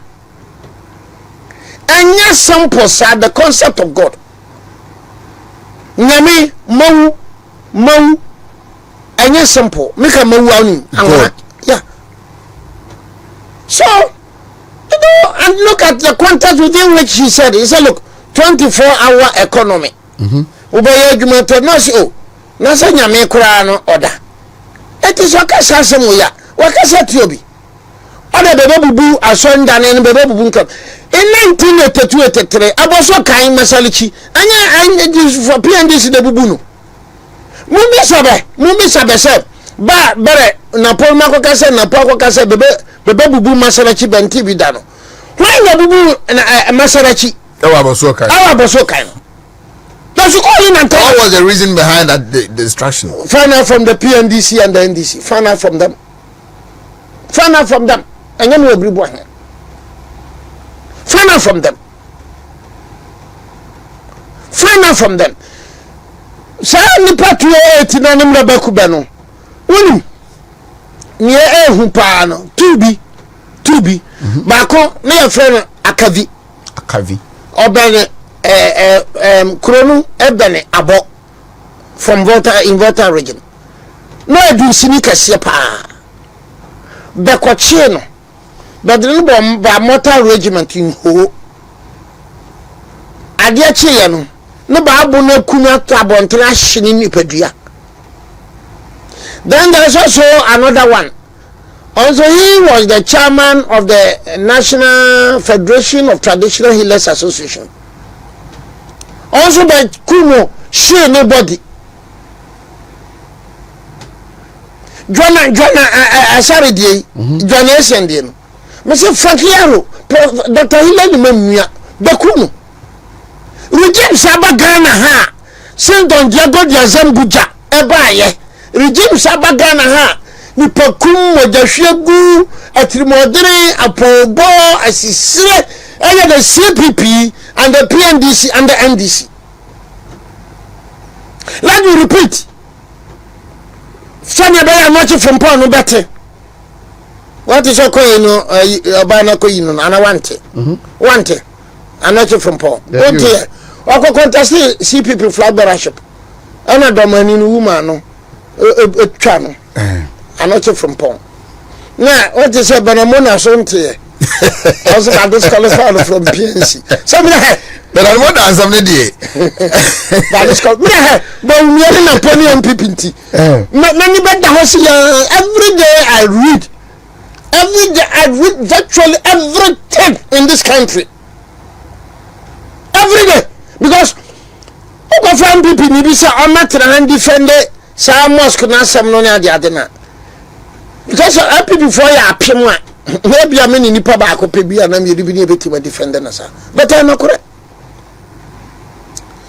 And simple, sir. The concept of God. Nyame mau, and simple. Make a mau yeah. So you know, and look at the context within which he said. He said, "Look, 24-hour economy." Ubaya adwumato no se o na se nyame kura no oda eti so kasa se mo ya wakasa tiobi oda bebe bubu asonda ne bebe bubu nkam in 1982-83 aboso kan masalichi anya for PNDC de bubu no mumbi sabe se ba bere na pol makokase na pokokase bebe bubu masalichi benti bidano why na bubu masalichi aboso kan what was the reason behind that the distraction? Find out from the PNDC and the NDC. Find out from them. And then we'll be born. Find out from them. Sa ni patu eti na nimba bakubano. Unu. Ni ehu pa no. Tubi. Bako na your friend Akavi. Obene Kronu ebene abo from Volta region. No edu sinika sepa. Bekwache no. Bedre ba mortal regiment in ho. Ade ache ye no. No ba abo na kunya tabontra hye ni padua. Then there is also another one. Also, he was the chairman of the National Federation of Traditional Healers Association. Also by Kumo, she nobody. Joanna, sorry, Joanna Sendian. Mr. Frankiaro, Dr. Hilary Memia, Bakuno. Regime Sabagana ha, sent on Diago Diazambuja, Ebaye. Regime Sabagana ha, Nipakum, Wajashegu, Atrimodere, Apobo, Asisre, and the CPP. And the PNDC and the NDC. Let me repeat. Sanya baya noche from Paul no better. What is your coin? Abana coin, and I want it. Want it. I'm not from Paul. Don't hear. Oko contest CPP flag bearership. I'm a Dormaahene woman. A channel. I'm not from Paul. Now, what is a Banamona Ashanti? Also, I disqualified from PNC. But I want to answer the that is called Bawumia na pony on PPT. Many better house every day I read virtually everything in this country. Every day. Because Oko fan people ni bisa amatra and defend sa mosque na sam no na dia de na. Because people for ya apemwa. Maybe I mean nipa ba akope bia na me ribi ni betima defend na sa. But I no correct.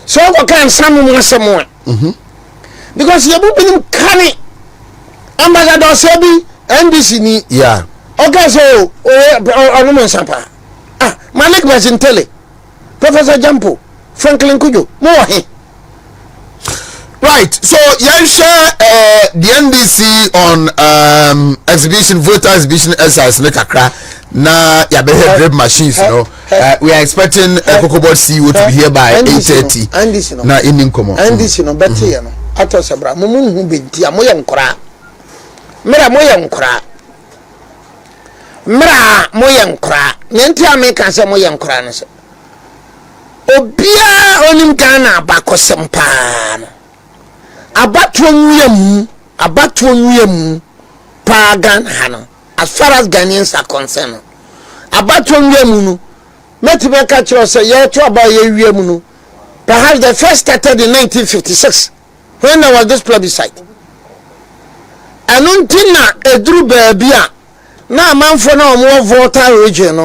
So what can someone someone? Because you have been canny. Ambassador Sebi NDC ni. Yeah. Okay, so Oluman Sapa. Malik Mazintele. Professor Jampo. Franklin Kujo. More. Right. So you share the NDC on exhibition, voter exhibition exercise Nekakra. Na ya behe drip machines, you know. We are expecting Kokobot CEO to be here by 8:30. NDC no. Na evening komo. NDC no better you know. Ato sabra mumu hu benti amoye nkora. Mira moye nkora. Mira moye nkora. Nenti ameka se moye nkora no se. Obia onim Ghana abakosempa no. Abatu nwuye pa Ghana hano. As far as Ghanaians are concerned, about 1 year munu, met me catch us a year to about a year munu. Perhaps the first started in 1956 when there was this plebiscite. And until a drew babia, now a man for no more voter region,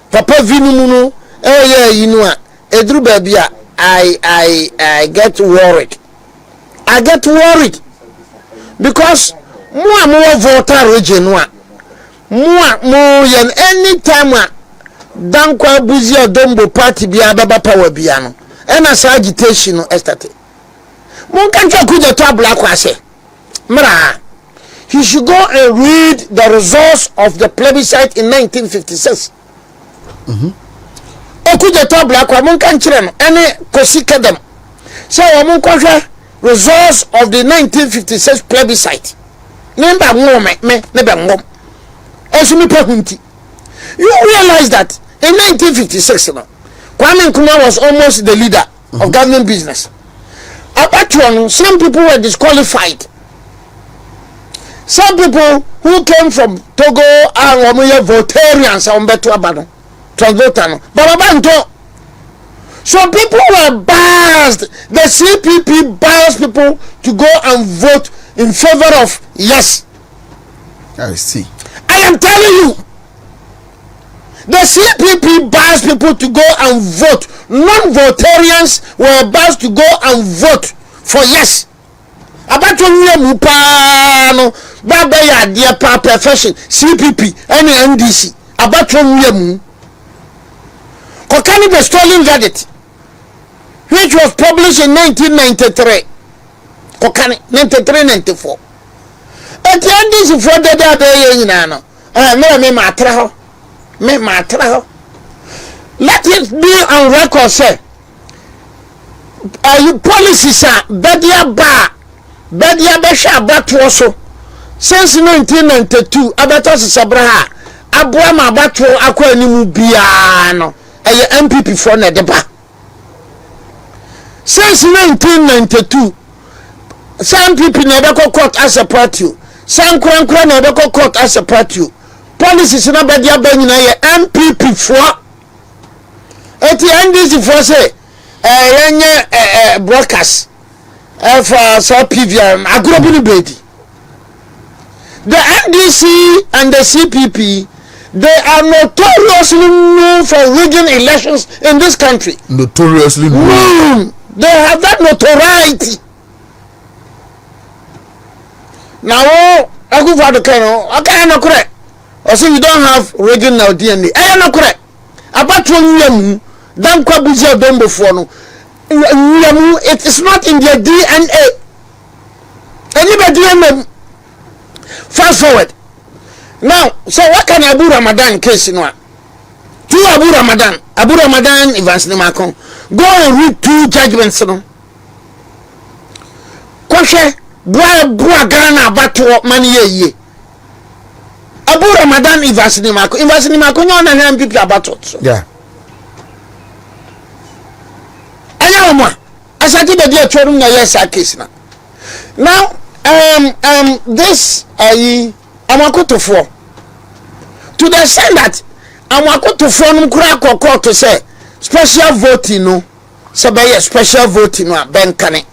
Papa Vinumuno, yeah, you know, a drew babia, I get worried. I get worried because more voter region more yen any time dankwa buzi odombo party bia baba power bia no and as agitation no estate mon kan kuja to black kwase mra he should go and read the results of the plebiscite in 1956 okuja to black kwa mon kan kire no ene kosika dem so mon kohwe results of the 1956 plebiscite number me be ngom esumi pahunti. You realize that in 1956 Kwame Nkrumah was almost the leader of government business. About some people were disqualified. Some people who came from Togo and Votarians and Beto Abano, Transvotano, Bababanto. So people were biased. The CPP biased people to go and vote in favor of yes. I see. I am telling you. The CPP biased people to go and vote. Non-votarians were biased to go and vote for yes. About mupano, baba ya dear pa profession, CPP, and NDC. About Kokani the stolen verdict, which was published in 1993. Kokani 93-94. At the NDC for the day, me matra. Let it be on record, say. Policies are bedia besha batwo so. Since 1992, abatos sabraha. Abuama batwo akwa animu biano. Eye MPP for na deba. Since 1992, some people never court as a party. Some kran never court as a party. Policies na badia banyina ye MPP for eti NDC for say yenye broadcast for so PVM agrobuni bedi. The NDC and the CPP, they are notoriously known for rigging elections in this country. Notoriously known. They have that notoriety. Now I go for the kano okay no correct. Also, you don't have regional DNA. I am not correct. About you, don't quite busy done before. No, it is not in their DNA. Anybody, fast forward. Now, so what can Abu Ramadan case in one? Two Abu Ramadan Evans Nimakon. Go and read two judgments. No, Koshe, Bua Ghana, Batu, Mani ye. Abu Ramadan Evans Nimakon no na MPP about it. Yeah. Ayama Ashanti be dey twerum na yes case na. Now this Otumfuor, to the extent that Otumfuor no kura court to say special voting no say be special voting no ben kane.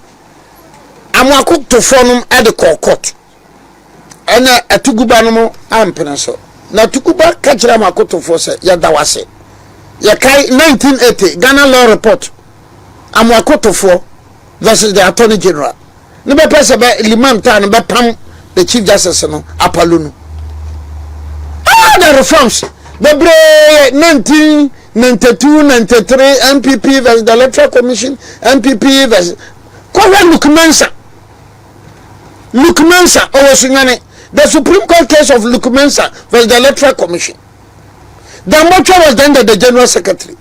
Otumfuor no at the court. Ena atuguba no mo ampena so na tukuba kachira Otumfuor se ya dawase ya kai 1980 Ghana law report Otumfuor versus the Attorney General no be pese be limam ta no be pam the Chief Justice no apalunu the reforms bebre 1992 93 MPP versus the Electoral Commission MPP versus kwa Lukmansa owosunyane. The Supreme Court case of Lukmansa was the Electoral Commission. The Mocha was then the General Secretary.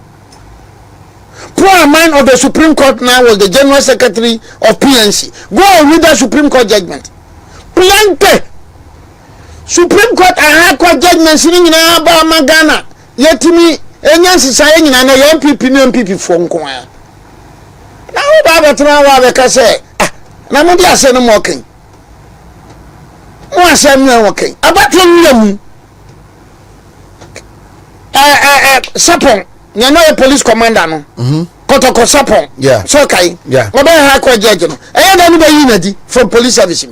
Poor man of the Supreme Court now was the General Secretary of PNC. Go and read the Supreme Court judgment. Plenty. Supreme Court and High Court judgments in Ghana. Yet to me, Enyansi saying in an MPP for Nkwaya. Now, Baba Trawa say, Namudi are saying mocking. One seven okay. About you, Sapon, you know a police commander, no? Kotoko Sapon, yeah, so okay, yeah. What about High Court judge? I had anybody unity from police service.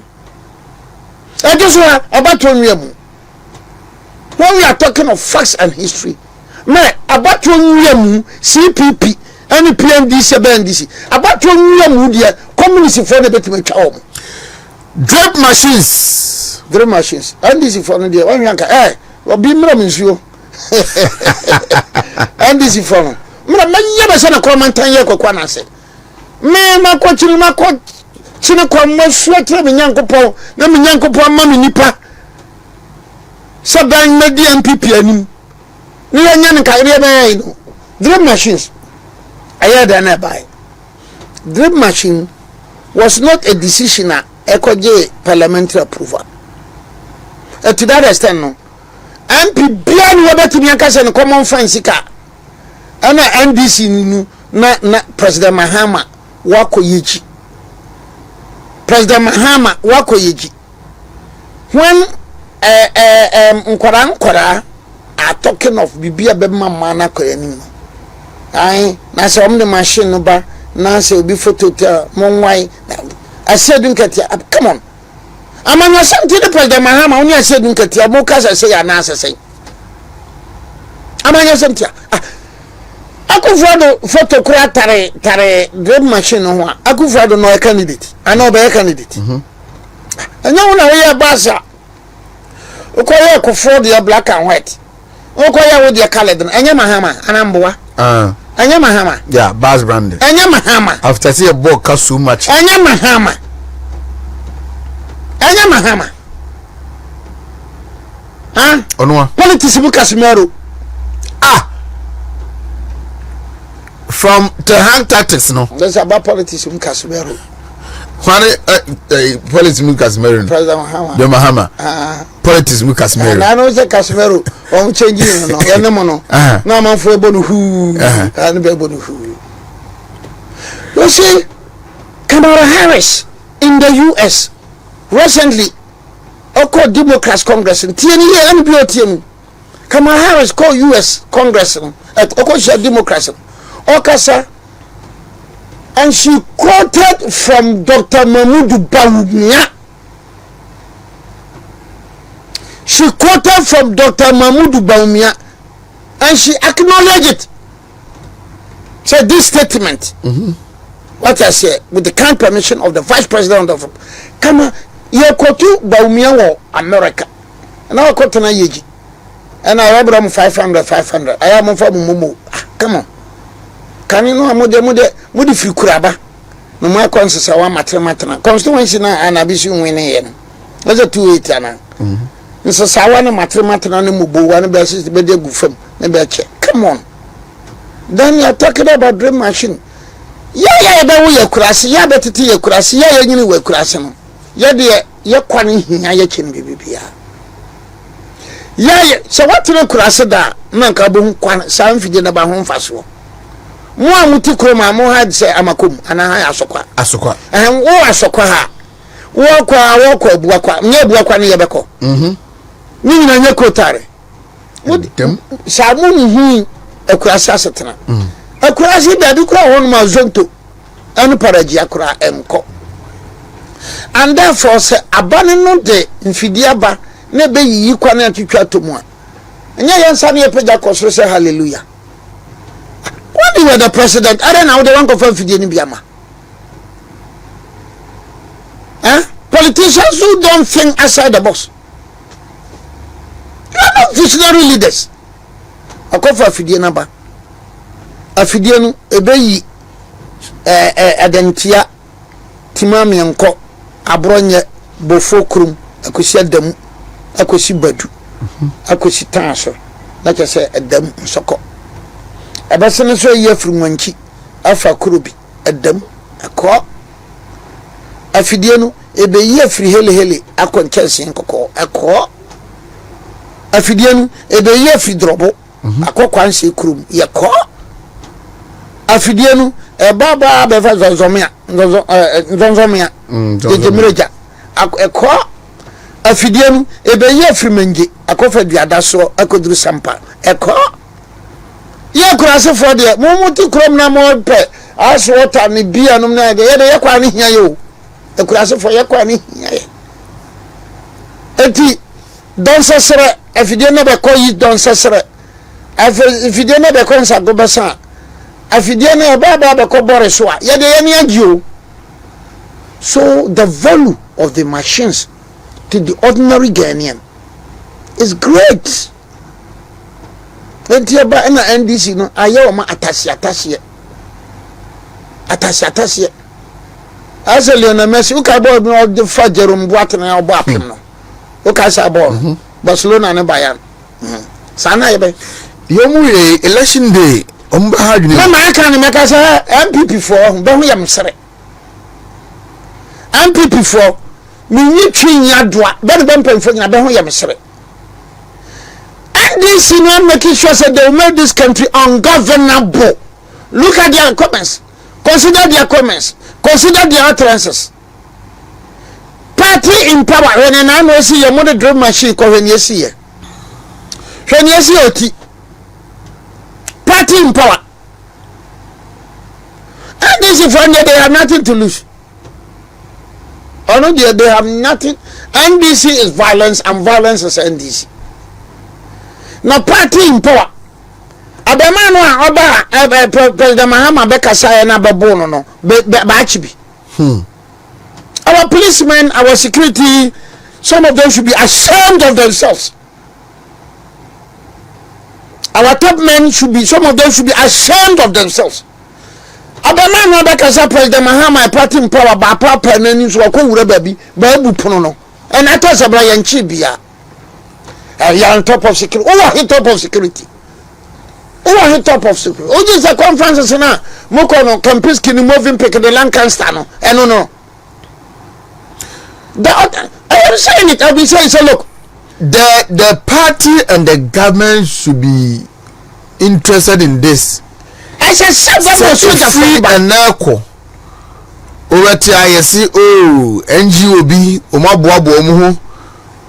I just want about you. When we are talking of facts and history, man, about you, CPP, and PNDC, NDC, about you, dear, communist for the betime twa drip machines NDC for no dey wan yanka obi mra mensuo NDC for no mra manya be se na komantan ye kokwa na se me makochiri chine kwa masuo tre me nyankopon na me nyankopon ma me nipa saban na di MPP anim ni yanya ne kagre ba yi no drip machines ayada na buy drip machine was not a decision na ekoje parliamentary approval to that extent no MP bia ni wabetumi akase ne common fence ka ana NDC nu na President Mahama wako yeji President Mahama wako yeji when nkwara are talking of bibia be mama na koyani no ai na se the machine no ba na se obi photo ta monwai I said nkatia come on amanya Ashanti the President Mahama oni I said nkatia mo kasa say ya na asese amanya Ashanti Akufo photo kura tare drip machine ho Akufo no candidate ana be candidate anya una we basa ukoye Akufo the black and white ukoye with the colored anya Mahama anamboa anya Mahama yeah bas brand anya Mahama after see a book cost so much anya Mahama onwa politics mu Casimiro from the hand tactics no that's about politics mu Casimiro politics mu Casimiro President Mahama Dormaahene politics mu Casimiro na no say Casimiro on changing no ya nemo no na man for ebo no hu and be ebo no hu you see Kamala Harris in the US recently oko Democrats Congress tieni ye NBO tieni Kamala Harris call US Congress at oko share Democrats okasa and she quoted from Dr. Mahmoud Bawumia. She quoted from Dr. Mahmoud Bawumia and she acknowledged it. So this statement, what I say, with the kind permission of the Vice President of Kama, you quote Bawumia or America. And I quote na yeji. And I have 500. I am for Mumu. Come on. Can you know mode free kuraba? No more conscious wa matena. Constituency na anabisi winning yen. That's a 280 na. Nso sawa na matena na mubo wa na be assist be dey gufam na be check. Come on. Then you are talking about dream machine. Yeah be we kurase, ya betete ye kurase, ya nyini we kurase no. Ya de ye kwane hia ye chen bibia. Yeah so what no kurase da na nka bo hu kwane sa mfide na ba ho mfaso. Mo amuti kroma mo had say amakom ana ha asokwa wo asokwa ha wo kwa buwa kwa nye buwa kwa ne yebeko ni na nye kotare wodem sa mo hu akurasa setena akurasi da bi kwa won ma zonto anu paraji akura emko and therefore say abane no de mfidia ba na be yi kwa na atwatwa to mu a nya yensa ne yepeja kosoro say hallelujah. When you were the president, I don't know the one confirm for the Nibiama. Politicians who don't think outside the box. You are not visionary leaders. I call for Fidianaba. A Fidianu, a bayi, Adentia, Timami and Co, Abronya, Bofokrum, I could see them, I could see Badu, I could see Tanso, like I say, at them, Soko. Abasana so ye frumanchi afa kurubi adam akọ afidie no ebe ye firi hele akọ nkense nkokọ akọ afidie no ebe ye firi drobo akọ kwanse kurum ye kọ afidie no baba be fa zonzomia je mireja akọ afidie no ebe ye firi manje akọ fa duada so akoduru sampa akọ ye kurase for de muti krom na mo pe as water ni bia no na ye de ye kwa ni hia yo e kurase for ye kwa ni hia ye enti don sesere afidie na be ko yi don sesere afidie na be ko nsa go besa afidie na ba be ko bore so a ye de ye ni agio So the value of the machines to the ordinary Ghanaian is great. Enti aba na NDC no aye o ma atase asele na Messi uka ball no de fa Jerome Boateng na obo apem no uka sa ball Barcelona ne Bayern sana yebe yomu election day omba hadwini na ma aka ne meka sa MPP for be ho yam sere MPP for minyi twinya doa be ne bempemfo nyina be ho yam sere. NDC no making sure that they will make this country ungovernable. Look at their comments. Consider their comments. Consider their utterances. Party in power. When I know see your mother drill machine, when you see it. When you see it. Party in power. NDC for they have nothing to lose. Oh no, they have nothing. NDC is violence and violence is NDC. Na party in power abema no a oba President Mahama bekasa na bebo no ba chibi our policemen, our security, some of them should be ashamed of themselves. Our top men some of them should be ashamed of themselves. Abema no bekasa President Mahama party in power ba papa nani so ko wura babi ba ebu pono no and I thought sabra yanchi bia. You are on top of security. Oh, hit top of security. Oh, hit top of security. Oh, just a conference now. Mokono campus kini moving pick the Lancaster no. No. I am saying it. I'll be saying so. Look, the party and the government should be interested in this. I said, free and NAPO. Over to ISC. Oh, NGOB. Omabuabo omuhu.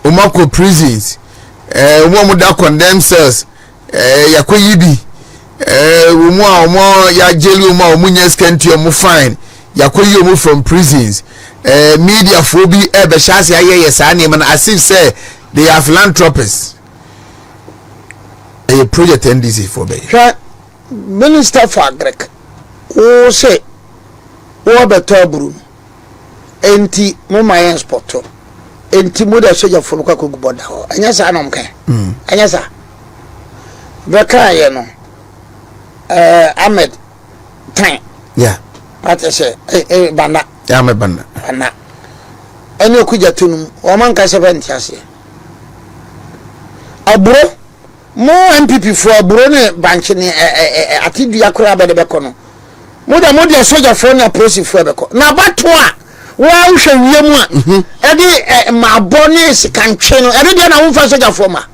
Omako prisons. Woman that condemn cells, Yakoyibi, ya jail munyes kenti omu fine, Yakoyomu from prisons, media phobia, Beshasi Ayesani, and as if say they are philanthropists. A project NDC for me. Minister for Agrek, oh say, oh better broom, enti Mumayan Spoto. Enti moda soja fuluka ko guboda ho anya sa anom kan anya sa beka ye no Ahmed Tan yeah ate se banda ya me banda ana eni okuja tunum o man ka se benti ase aburo mo MPP fo aburo ne banche ne atidua kora be de beko no moda soja fo na police fo beko na bato a wa hwe wiemu a edi ma boni sikantwe no edi de na wo fa soja fo ma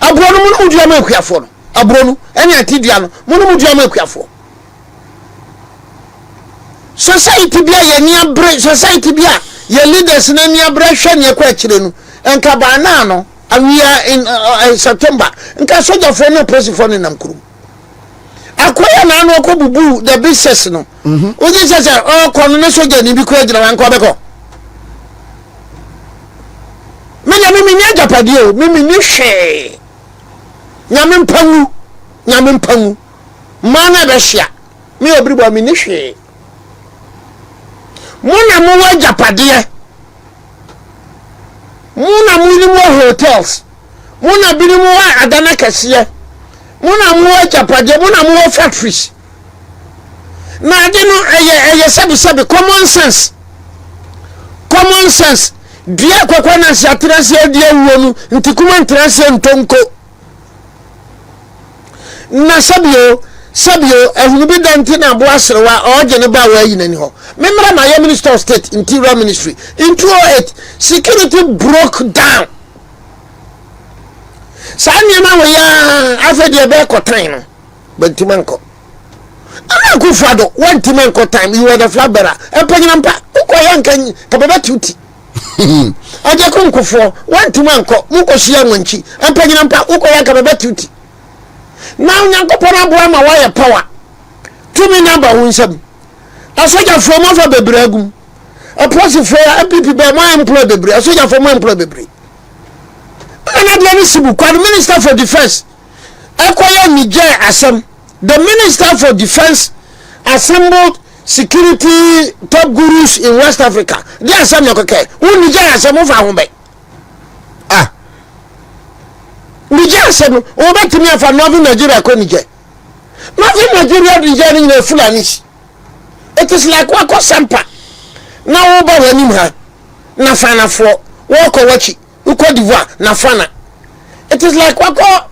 aburo no mu dua ma akuafo no aburo no eni atidua no mu dua ma akuafo society bia ye ni abre society bia ye leaders na ni abre hwe ne kwa kire no enka ba na no awia in September nka soja fo no police fo no nam kurum akoya na anu ko bubu the business no oji sese o kono ne soja ni bi ko agina wan ko beko mimi ni ajapade o mimi ni hwe nyame mpangu mana be hia me obribo mi ni hwe muna mu ajapade muna mu ni mo hotels muna bi ni mo adana kase muna mu ajapade muna mu factories na de no eye sabi common sense dia kwakwa na siatrase dia wuonu ntikuma ntrase ntonko na sabio ehunu bi dante na bo asrewa oje ne ba wa yinani ho memra ma ya minister of state interior ministry in 2008 security broke down sani ma we ya afede be kotan no bantimanko ana ku fado wantimanko time you were the flag bearer empanyina mpa ukoya nkan kababa tuti aje ko nkofo wantimanko mukosia nwanchi empanyina mpa ukoya kababa tuti now nyankopon aboa ma wire power tumi number hunsam asoja from over bebragum a process for MPP be my employ bebre asoja for my employ bebre ana de ni sibu kwa minister for defense akoya Niger asem the minister for defense assembled security top gurus in West Africa. They are some okay. Who Nigeria some of our home. Ah. Nigeria some over to me for Northern Nigeria ko Nigeria. Northern Nigeria Nigeria in the Fulani. It is like wako sampa. Na oba wanim ha. Na fana for wako wachi. Uko divoire na fana. It is like wako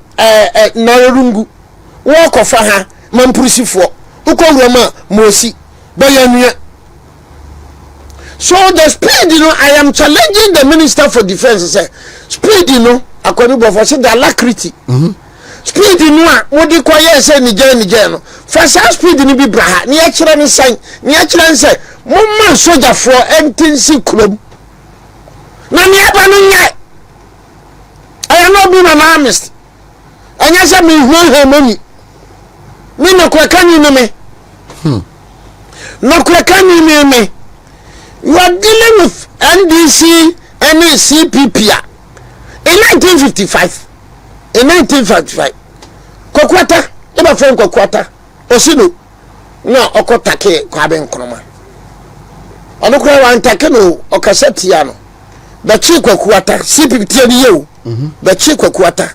Narungu. Wako faha mampusi for. Uko Roma mosi. Bayanuya. So the speed, I am challenging the Minister for Defense. Say, speed, according to the alacrity. Speed, what do you call say Niger? First, speed, ni be braha. Ni actually ni sign. Ni actually say, Mama soldier for NDC club. Na ni abanunya. I am not being an armist. And yes, I mean, no money. Me no kwakani no me. No kwakani me. You are dealing with NDC and CPP in 1955. In 1955, Kokwata, never friend Kokwata, Osino, no Okotake, Kwaben Kroma. Onokra wan take no Okasetiano. The chief Kokwata, CPP you, the chief Kokwata,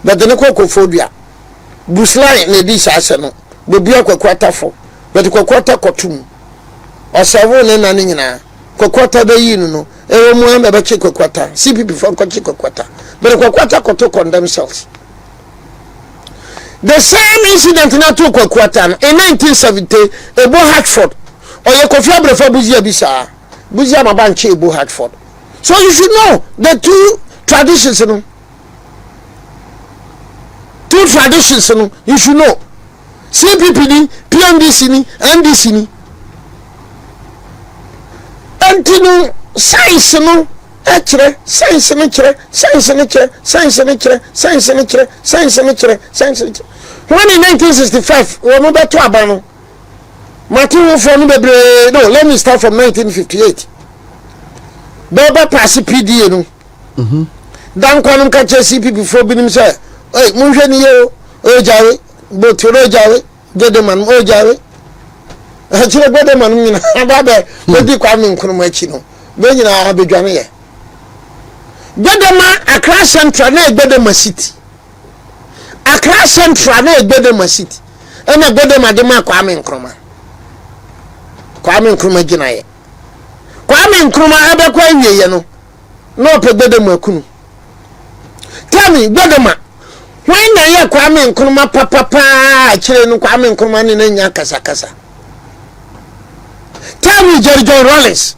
but the Nokofobia. Busline ne dis aseno, Bobia Kokwata for, but Kokwata Kotum. Osavo ne nani nyina Kokwata be yi no ewo mu am be che Kokwata CPP for kochi Kokwata but Kokwata koto condemn themselves. The same incident na to Kokwata in 1970 Ebo Hartford oye Kofi Abrefo Buzia bisa Buzia mabanche Ebo Hartford. So you should know the two traditions you should know CPP ni PMDC ni NDC ni Antino science no actually science no chere when in 1965 we mo beto abano Martin from bebre no let me start from 1958 baba pass PDA no dan kwanu ka che CP before binim say oi munhwe ni yo o jawe botoro jawe gedeman o jawe achire gbede manu nyina ababe bedi kwa mi nkruma achi no be nyina abedwane ye gbedema Accra Central na gbedema city Accra Central na gbedema city ena gbedema de ma kwa mi nkruma gina ye kwa mi nkruma ebe kwa wiye no no pe gbedema kunu tami gbedema when na ye kwa mi nkruma papa achire no kwa mi nkruma ni na nya kasa Tell me, John Rollins.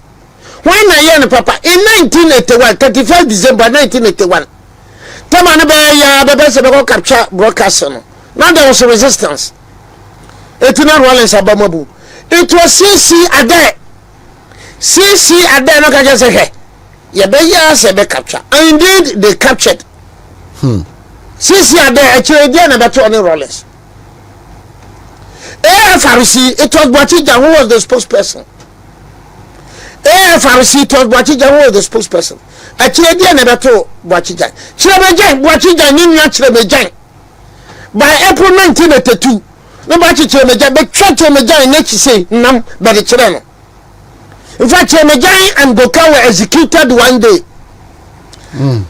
When I hear papa in 1981, 31st December 1981, tell me the best capture broadcast. Now there was a resistance. It was not Rollins Abamabu. It was CC Ade. CC Ade no can just say, hey, you better capture. And indeed, they captured. CC Ade actually did about Tony Rollins. Pharisee, it was Bwachija who was the spokesperson. Pharisee, it was Bwachija who was the spokesperson. Actually, they never told Bwachija. Bwachija, by April 1982, no Bwachija, but Church Mejan, next say, Nam, by the children. In fact, Mejan and Goka were executed one day.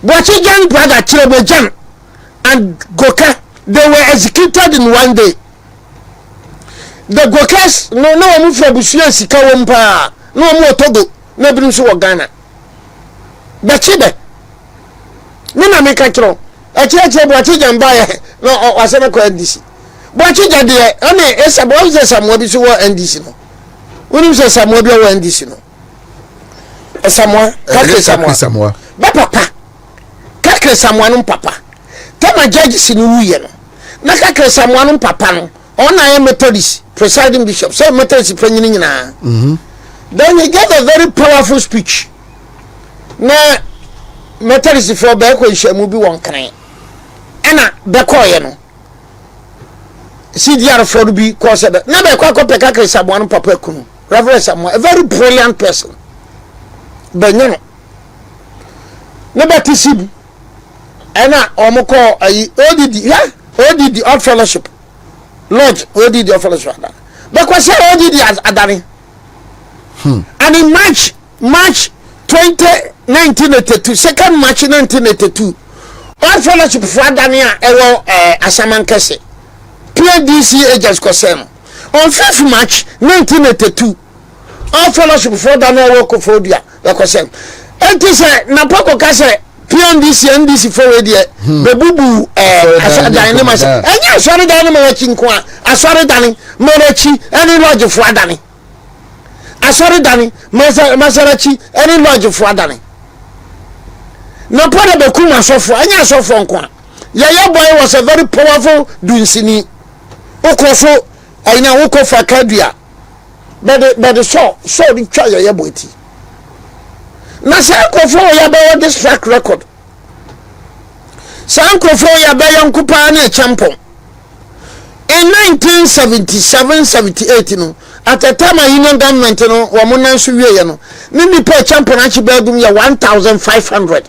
Bwachija, brother Chilemejan and Goka, they were executed in one day. The Gokas no mu from Busia sika wompa no mu Togo na bi nso wo Ghana ba chibe me na me ka kiro a che Bwachija mbaye no waseme ko NDC Bwachija de ane esa bo ze Samuel bi so wo NDC no woni se Samuel bi wo NDC no Samuel ba papa kakre Samuel no papa tema judge sinu wuye no na kakre Samuel no papa no ona I Methodist presiding bishop say Methodist pranyini nyina then he gave a very powerful speech na Methodist for be ko nhyamu bi won kan ana be ko ye no CDR for bi ko se be na be ko peka Krista Bono papa kunu Reverend Samuel, a very brilliant person benyo na batisib ana omoko ayi ODD Odd Fellowship Lodge ODD of fellowship because I did as Adani. And in March 1982, 2nd March 1982, all fellowship for Adania Asaman Kese, PNDC agents Kosem. On 5th March 1982, all fellowship for Adania Wokofodia Kosem. And this NAPO Kase, PNDC, NDC for radio, Bebubu, Dynamics, and yes, sorry, Dynamics in Kwa, I sorry, Danny, Morechi, any lodge for Adani. Asori dani Masarachi any lodge for Adani. No part of the Kuma Sofo, any Sofo Nkwa. Yaya boy was a very powerful Dunsini. Okoso, I know Oko for Kadia. But the so the try Yaya boyti. Nasanko for Yaba this track record. Sanko for Yaba Yankupani Champon. In 1977-78, at the time of union government, Wamuna Suye, Nini pay championship bedroom 1,500.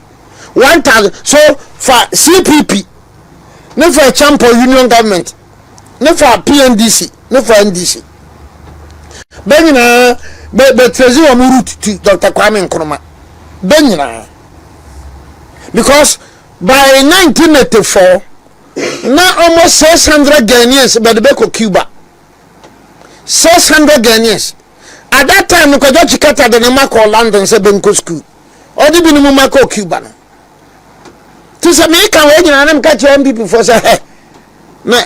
1,000. So for CPP, no for a champion union government, no for PNDC, no for NDC. Benina, but Treasury Amuru to Dr. Kwame Nkrumah. Benina. Because by 1984, now almost 600 Ghanaians by the back of Cuba. 600 Ghanaians. At that time, we could just cut the Namako London Sebenco school. Or the Binumako Cuba. To some make a way and I'm catching people for say, no,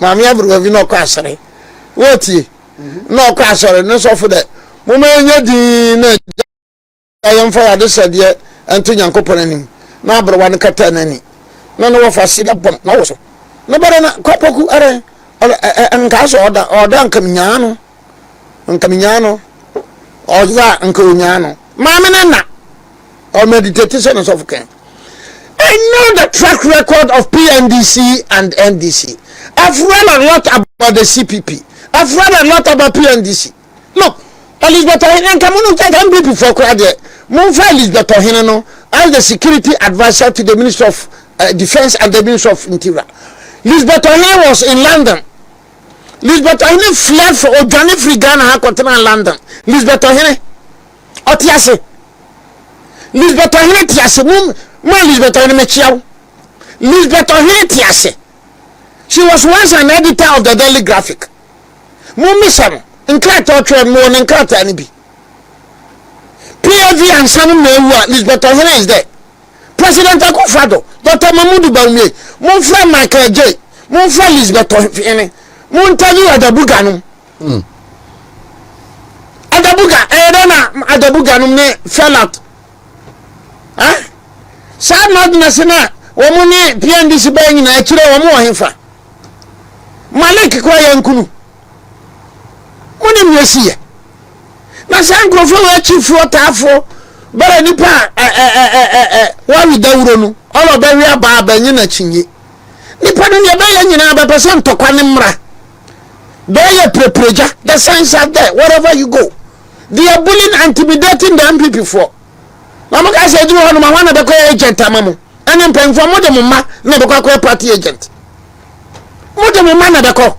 Mammy, have no castle. What ye? No castle, no so for that. Woman, I am for this idea and to young couple. Na bro wan kata nani na no fasida bom na wo so no bare na kopoku are nka so oda nkaminyano oza nkonyano mama na or meditation of ken. I know the track record of PNDC and NDC. I've read a lot about the CPP. I've read a lot about PNDC. Look, Elizabeth Ohene kamu take MPP for kwade mo fa Elizabeth Ohene no as the security advisor to the Minister of Defense and the Minister of Interior. Elizabeth Ohene was in London. Elizabeth Ohene fled for Ojani Free Ghana continent London. Elizabeth Ohene Otiase. Elizabeth Ohene Tiase mo Elizabeth Ohene mechiaw. Elizabeth Ohene Tiase. She was once an editor of the Daily Graphic. Mo misam nkrata otwe mo nkrata ni bi. PAV and Sanu Mewa, Lisbeth Ohene is there. President Akufo-Addo, Dr. Bawumia, mon friend Michael J, mon friend Lisbeth Ohene, mon interview Adabuga no. Adabuga, Adabuga no ne fell out. Huh? Sad madness na, wamuni PNDC bayi na echire wamu ohemfa. Malek kwa yankunu. Muni mwesiye. Na sanko fo wa chifu otafo bara nipa wa wi dawuro no olo ba wi aba abanyi na chinye nipa no ye ba ye nyina ba person tokwa ne mra ba ye prepreja the signs are there wherever you go. They are bullying and intimidating the MPP for na mo ka se duru hono ma wana be ko agent amamu ene mpenfo mo de mo ma na be ko party agent mo de mo ma na be ko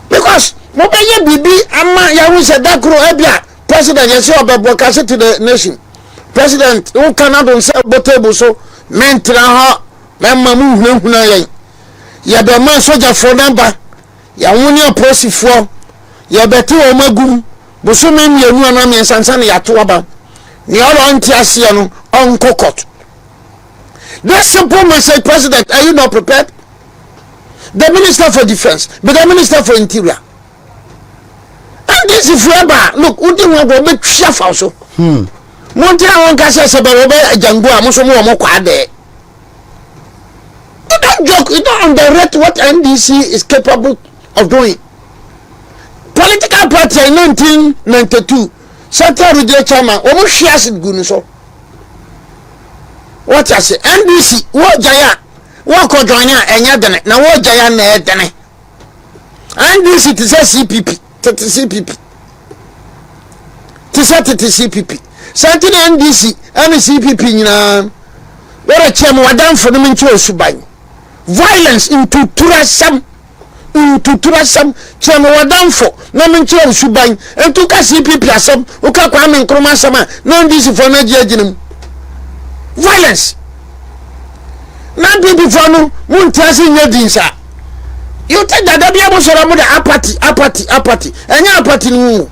because mo be ye bibi ama ya hu se dakro ebia president yes you be broadcast to the nation. President who cannot on say table so mentra ha memma mu hunhuna yen ya be man soldier for number ya woni oposifo ya beti o magum bosome mienu ana me sansane ya to aba ni all on tiase no on kokot. That simple message, President, are you not prepared? The Minister for Defense, but the Minister for Interior. And this is forever. Look, we didn't go make chef also. Montana one can say about Jango, Amosomo, Mokwade. You don't joke, you don't underrate what NDC is capable of doing. Political party in 1992, Central Regional Chairman, almost shares it good so. What I say, NDC, what Jaya, what could join ya and Yadane, now what Jaya Nedane. NDC to say CPP, to CPP. To say to CPP. Certain NDC, and CPP, what a chairman, Madame for the Mincho Subay. violence into turasam chama wadanfo na menche usuban entu ka CPP asem uka kwa men kroma sama na NDC for na giaginum violence na people for no muntiase nyadinsa you take that bia bo soro mo da apathy enya apathy nu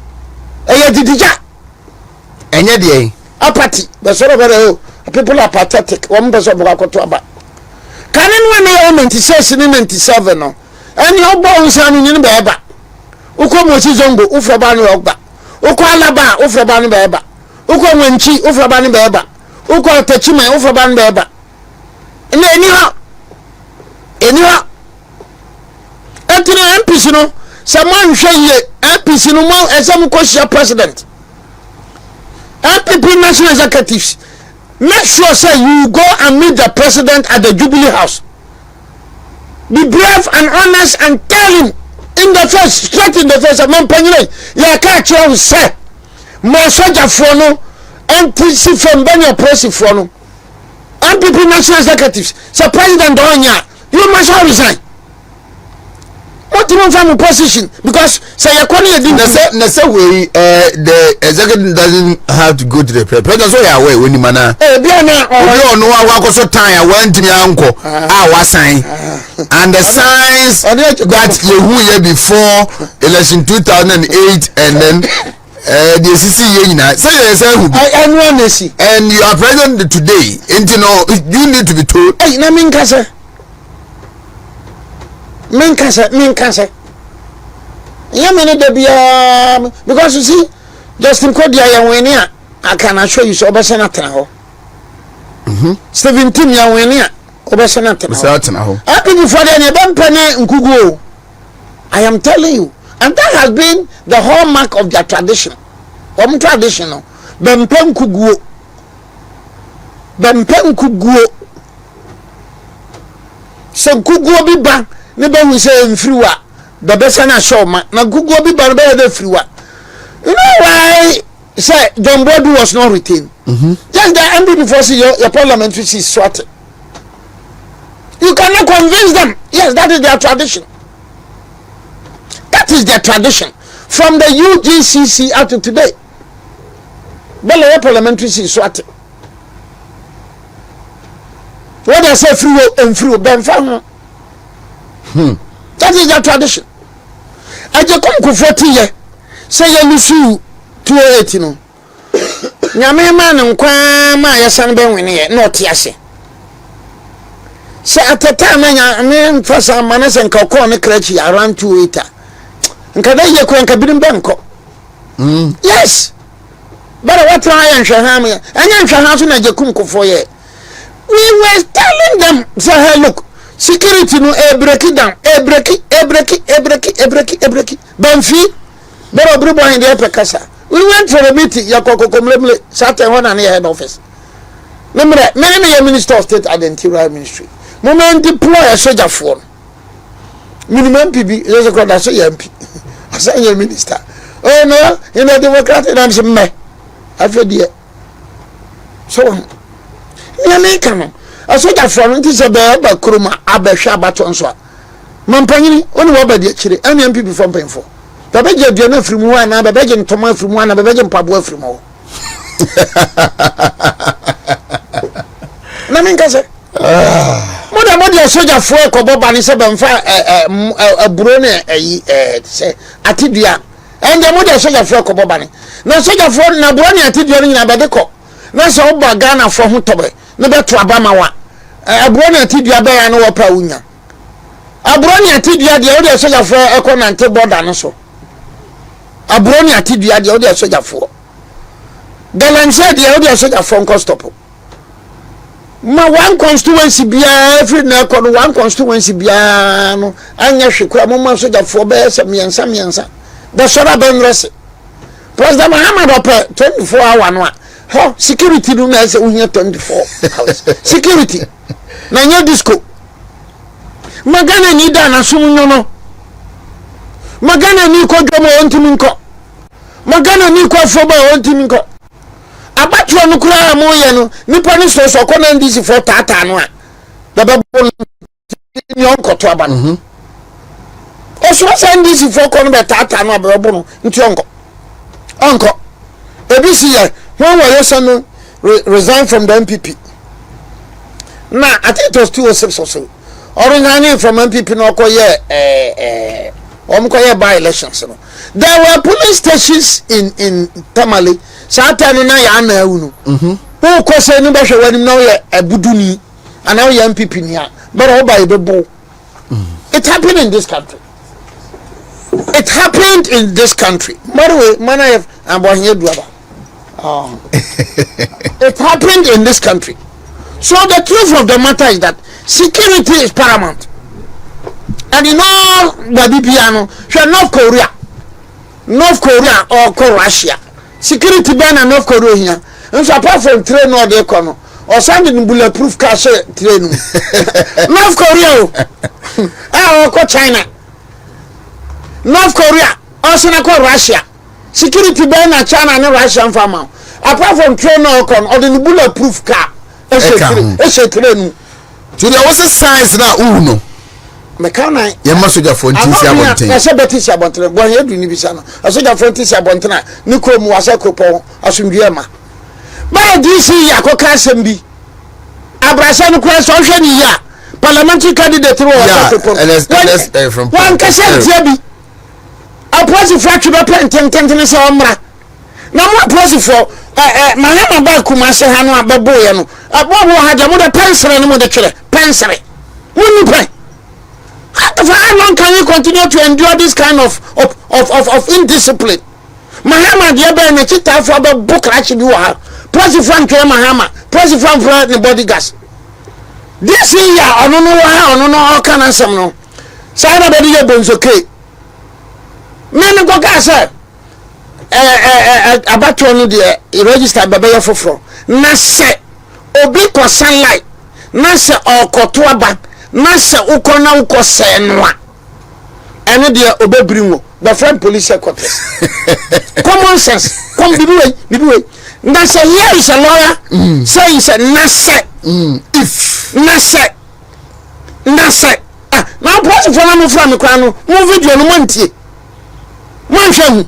eya didija enya de apathy be soro bere o people are pathetic wo mbe so bo akoto aba kanen we na 96 ni 97 no eni obo nsanu ni be eba uko mochi zongo ufra ba ni ogba uko alaba ufra ba ni be eba uko nwenchi ufra ba ni be eba uko tachima ufra ba ni be eba eni ha etino MPC no someone hweye MPC no mo esam ko share president MPP national executives make sure say you go and meet the president at the Jubilee House. Be brave and honest and tell him in the face, straight in the face. Man, penny, ya catch you say, my soldier for no, NTC from Benny oppressive for no, MPP national executives. So President Donya, you must all resign. What do you from a position? Because say you're calling a way the executive doesn't have to go to the president. So you're away when you mana. No, I was so tired. I went to my uncle. I was sign. And the signs that you were before election 2008 and then the CC and you are president today. And you know you need to be told. Hey, na minkasa. Minkasa. Yeah, many de because you see, Justin Kodia Yawenia, I can assure you so Obasanatana. 17 Yawenia, Obasanatana. Happy before the Nebempane Nkugo. I am telling you, and that has been the hallmark of their tradition. Traditional. Bempen Kuguo. So Kuguo be back. Never we say in Friwa, the best and a show, na Google be by the Friwa. You know why? Say John Bodu was not retained. Just the MP before see your parliamentary seat sorted. You cannot convince them. Yes, that is their tradition. That is their tradition from the UGCC out to today. But parliamentary seat sorted. What they say Friwa and Friwa Ben. That is their tradition. I just come to 40 years. Say you lose 280 no. Nyame man nkwa ma yasan ben wene no tiase. Say at the time nyame fasa manase nka ko ne krachi around 280. Nka da ye ko nka birim benko. Yes. But what try and shaham ya. Anya nhwa so na je kum kofo ye. We were telling them say hey look security no break it down break it banfi but obribo in the pekasa we went for a meeting yakoko komlemle Saturday one and head office remember many minister of state and interior ministry moment deploy a soldier for minimum PB is a called as MP as a minister oh no in the democratic and some me I feel dear so you come a soldier from it is a bear kruma abesha baton so mampanyini oni wo ba de chire ani MP before painful the beje duana frimu na be beje ntoma frimu na be beje mpabo frimu na minkase moda soldier for ekobo ba ni se be mfa aburo na se atidua ende moda soldier for ekobo ba ni na soldier for na buro ni atidua ni na be de ko na so oba Ghana for ho tobe na be to abama wa aburo na atidua be ya na wo pa unya abroni atidua de o soja fo ekonante border no so abroni atidua de o soja fo galanse de o soja fo nko stop ma one constituency bia every na ko one constituency bia no anya hwekura mo ma soja fo be se miensa the sora ben rese President Mahama do 24 hour no ho security no na se unya 24 hours security na nya disco magana ni da na sumunyo no magana ni ko dwomo ontimi nko magana ni ko foba ontimi nko abatwa no kura mo ye no nipa ni so ko na NDC for tata no a da bebo nyonko to aba no so NDC for kon be tata no abebo no nti onko ebisi ye when we no resign from the MPP na I think it was 206 or so originally from MPP no koye by elections no there were police stations in Tamale Satan na ya na unu who ko say no be hwe wanim na ye abuduni and now young people here but all by the ball. It happened in this country. It happened in this country. By the way, man, I'm born here. It happened in this country. So the truth of the matter is that security is paramount. And in all the piano, North Korea or Russia, security ban and North Korea here. And so apart from train or the economy. Or something bulletproof car train. North Korea, China, North Korea, also Russia. Security ban na China and Russian farmer. Apart from train or the bulletproof car, train. So there was a size na uno. Mekana yema soja fontisi abonten. Na se betisi abonten. Bo he du ni bisa no. Soja fontisi abonten na ni ko mu wasa kopon asumdue ma. By DC yakoka assembi abrasa no kwa so hwe ni ya parliamentary candidate ro wa from one percent bi opposite fracture be pententen se omra na mo opposite for Mahama ba kuma se ha no abebo ye no abobo ha de mo de pensere no mo de twere pensere woni pe for how long can you continue to endure this kind of indiscipline? Mahama de be na chita for be bokrachi bi wa President Mahama, President for the bodyguards. This year, I don't know how can I say no. Say na body bones okay. Men go gas about to the register baba for. Na se obi ko sunlight. Na se okoto aba. Na se ukona uko senwa. Ene de obebrinwo. The friend police headquarters. Common sense. Come bibi way. Now say here is a lawyer. Say he said nase. If nase. Now person from me from no video no monty. Man show me.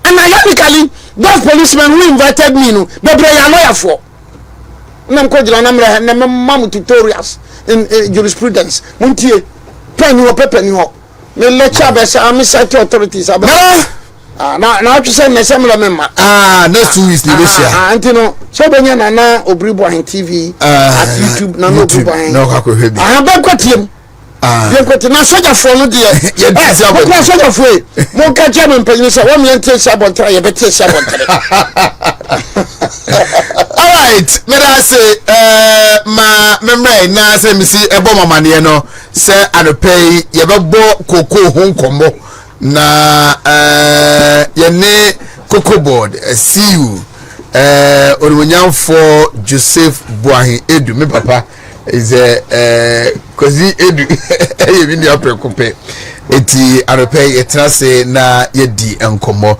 And ironically, those policemen who invited me no, they bring a lawyer for. Nam ko jira na mamu tutorials in jurisprudence. Monty pen you paper ni ho. Me lecture be say am cite authorities about. Now to say me similar member. Next 2 weeks Nigeria. Antino. So benya na Obriboahen TV at YouTube na Obriboahen. No kako hebi. Ba kwatim. Bien kwati na soja for no de. Ye tisi abon. Na soja for. Mo ka je me mpanyin say wo me ntisi abon tra ye betisi abon tra. All right. Me da say ma memre na say me si ebo mamane no say anopay ye bebo koko ho nkombo. Na yene Coco Board see you Onwunyam for Joseph Boahin Edu me papa is kozi Edu e bi ni aprekope eti arope etrase na yedi enkomo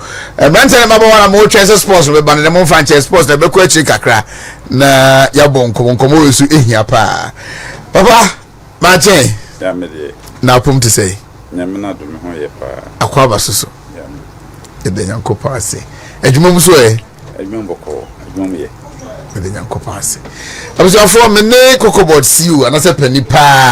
mantene mabo wana mo chance sports be ban mo franchise sports na be ko achi kakra na yabo nkomo wesu ehia pa papa ma chen ya me de na pum to say nyamena do me ho ye pa akwaba soso ya de nyankopa ase adwuma mu so adwuma boko adwuma ye de nyankopa ase abuso afọ me ne Coco Board see you anase pani pa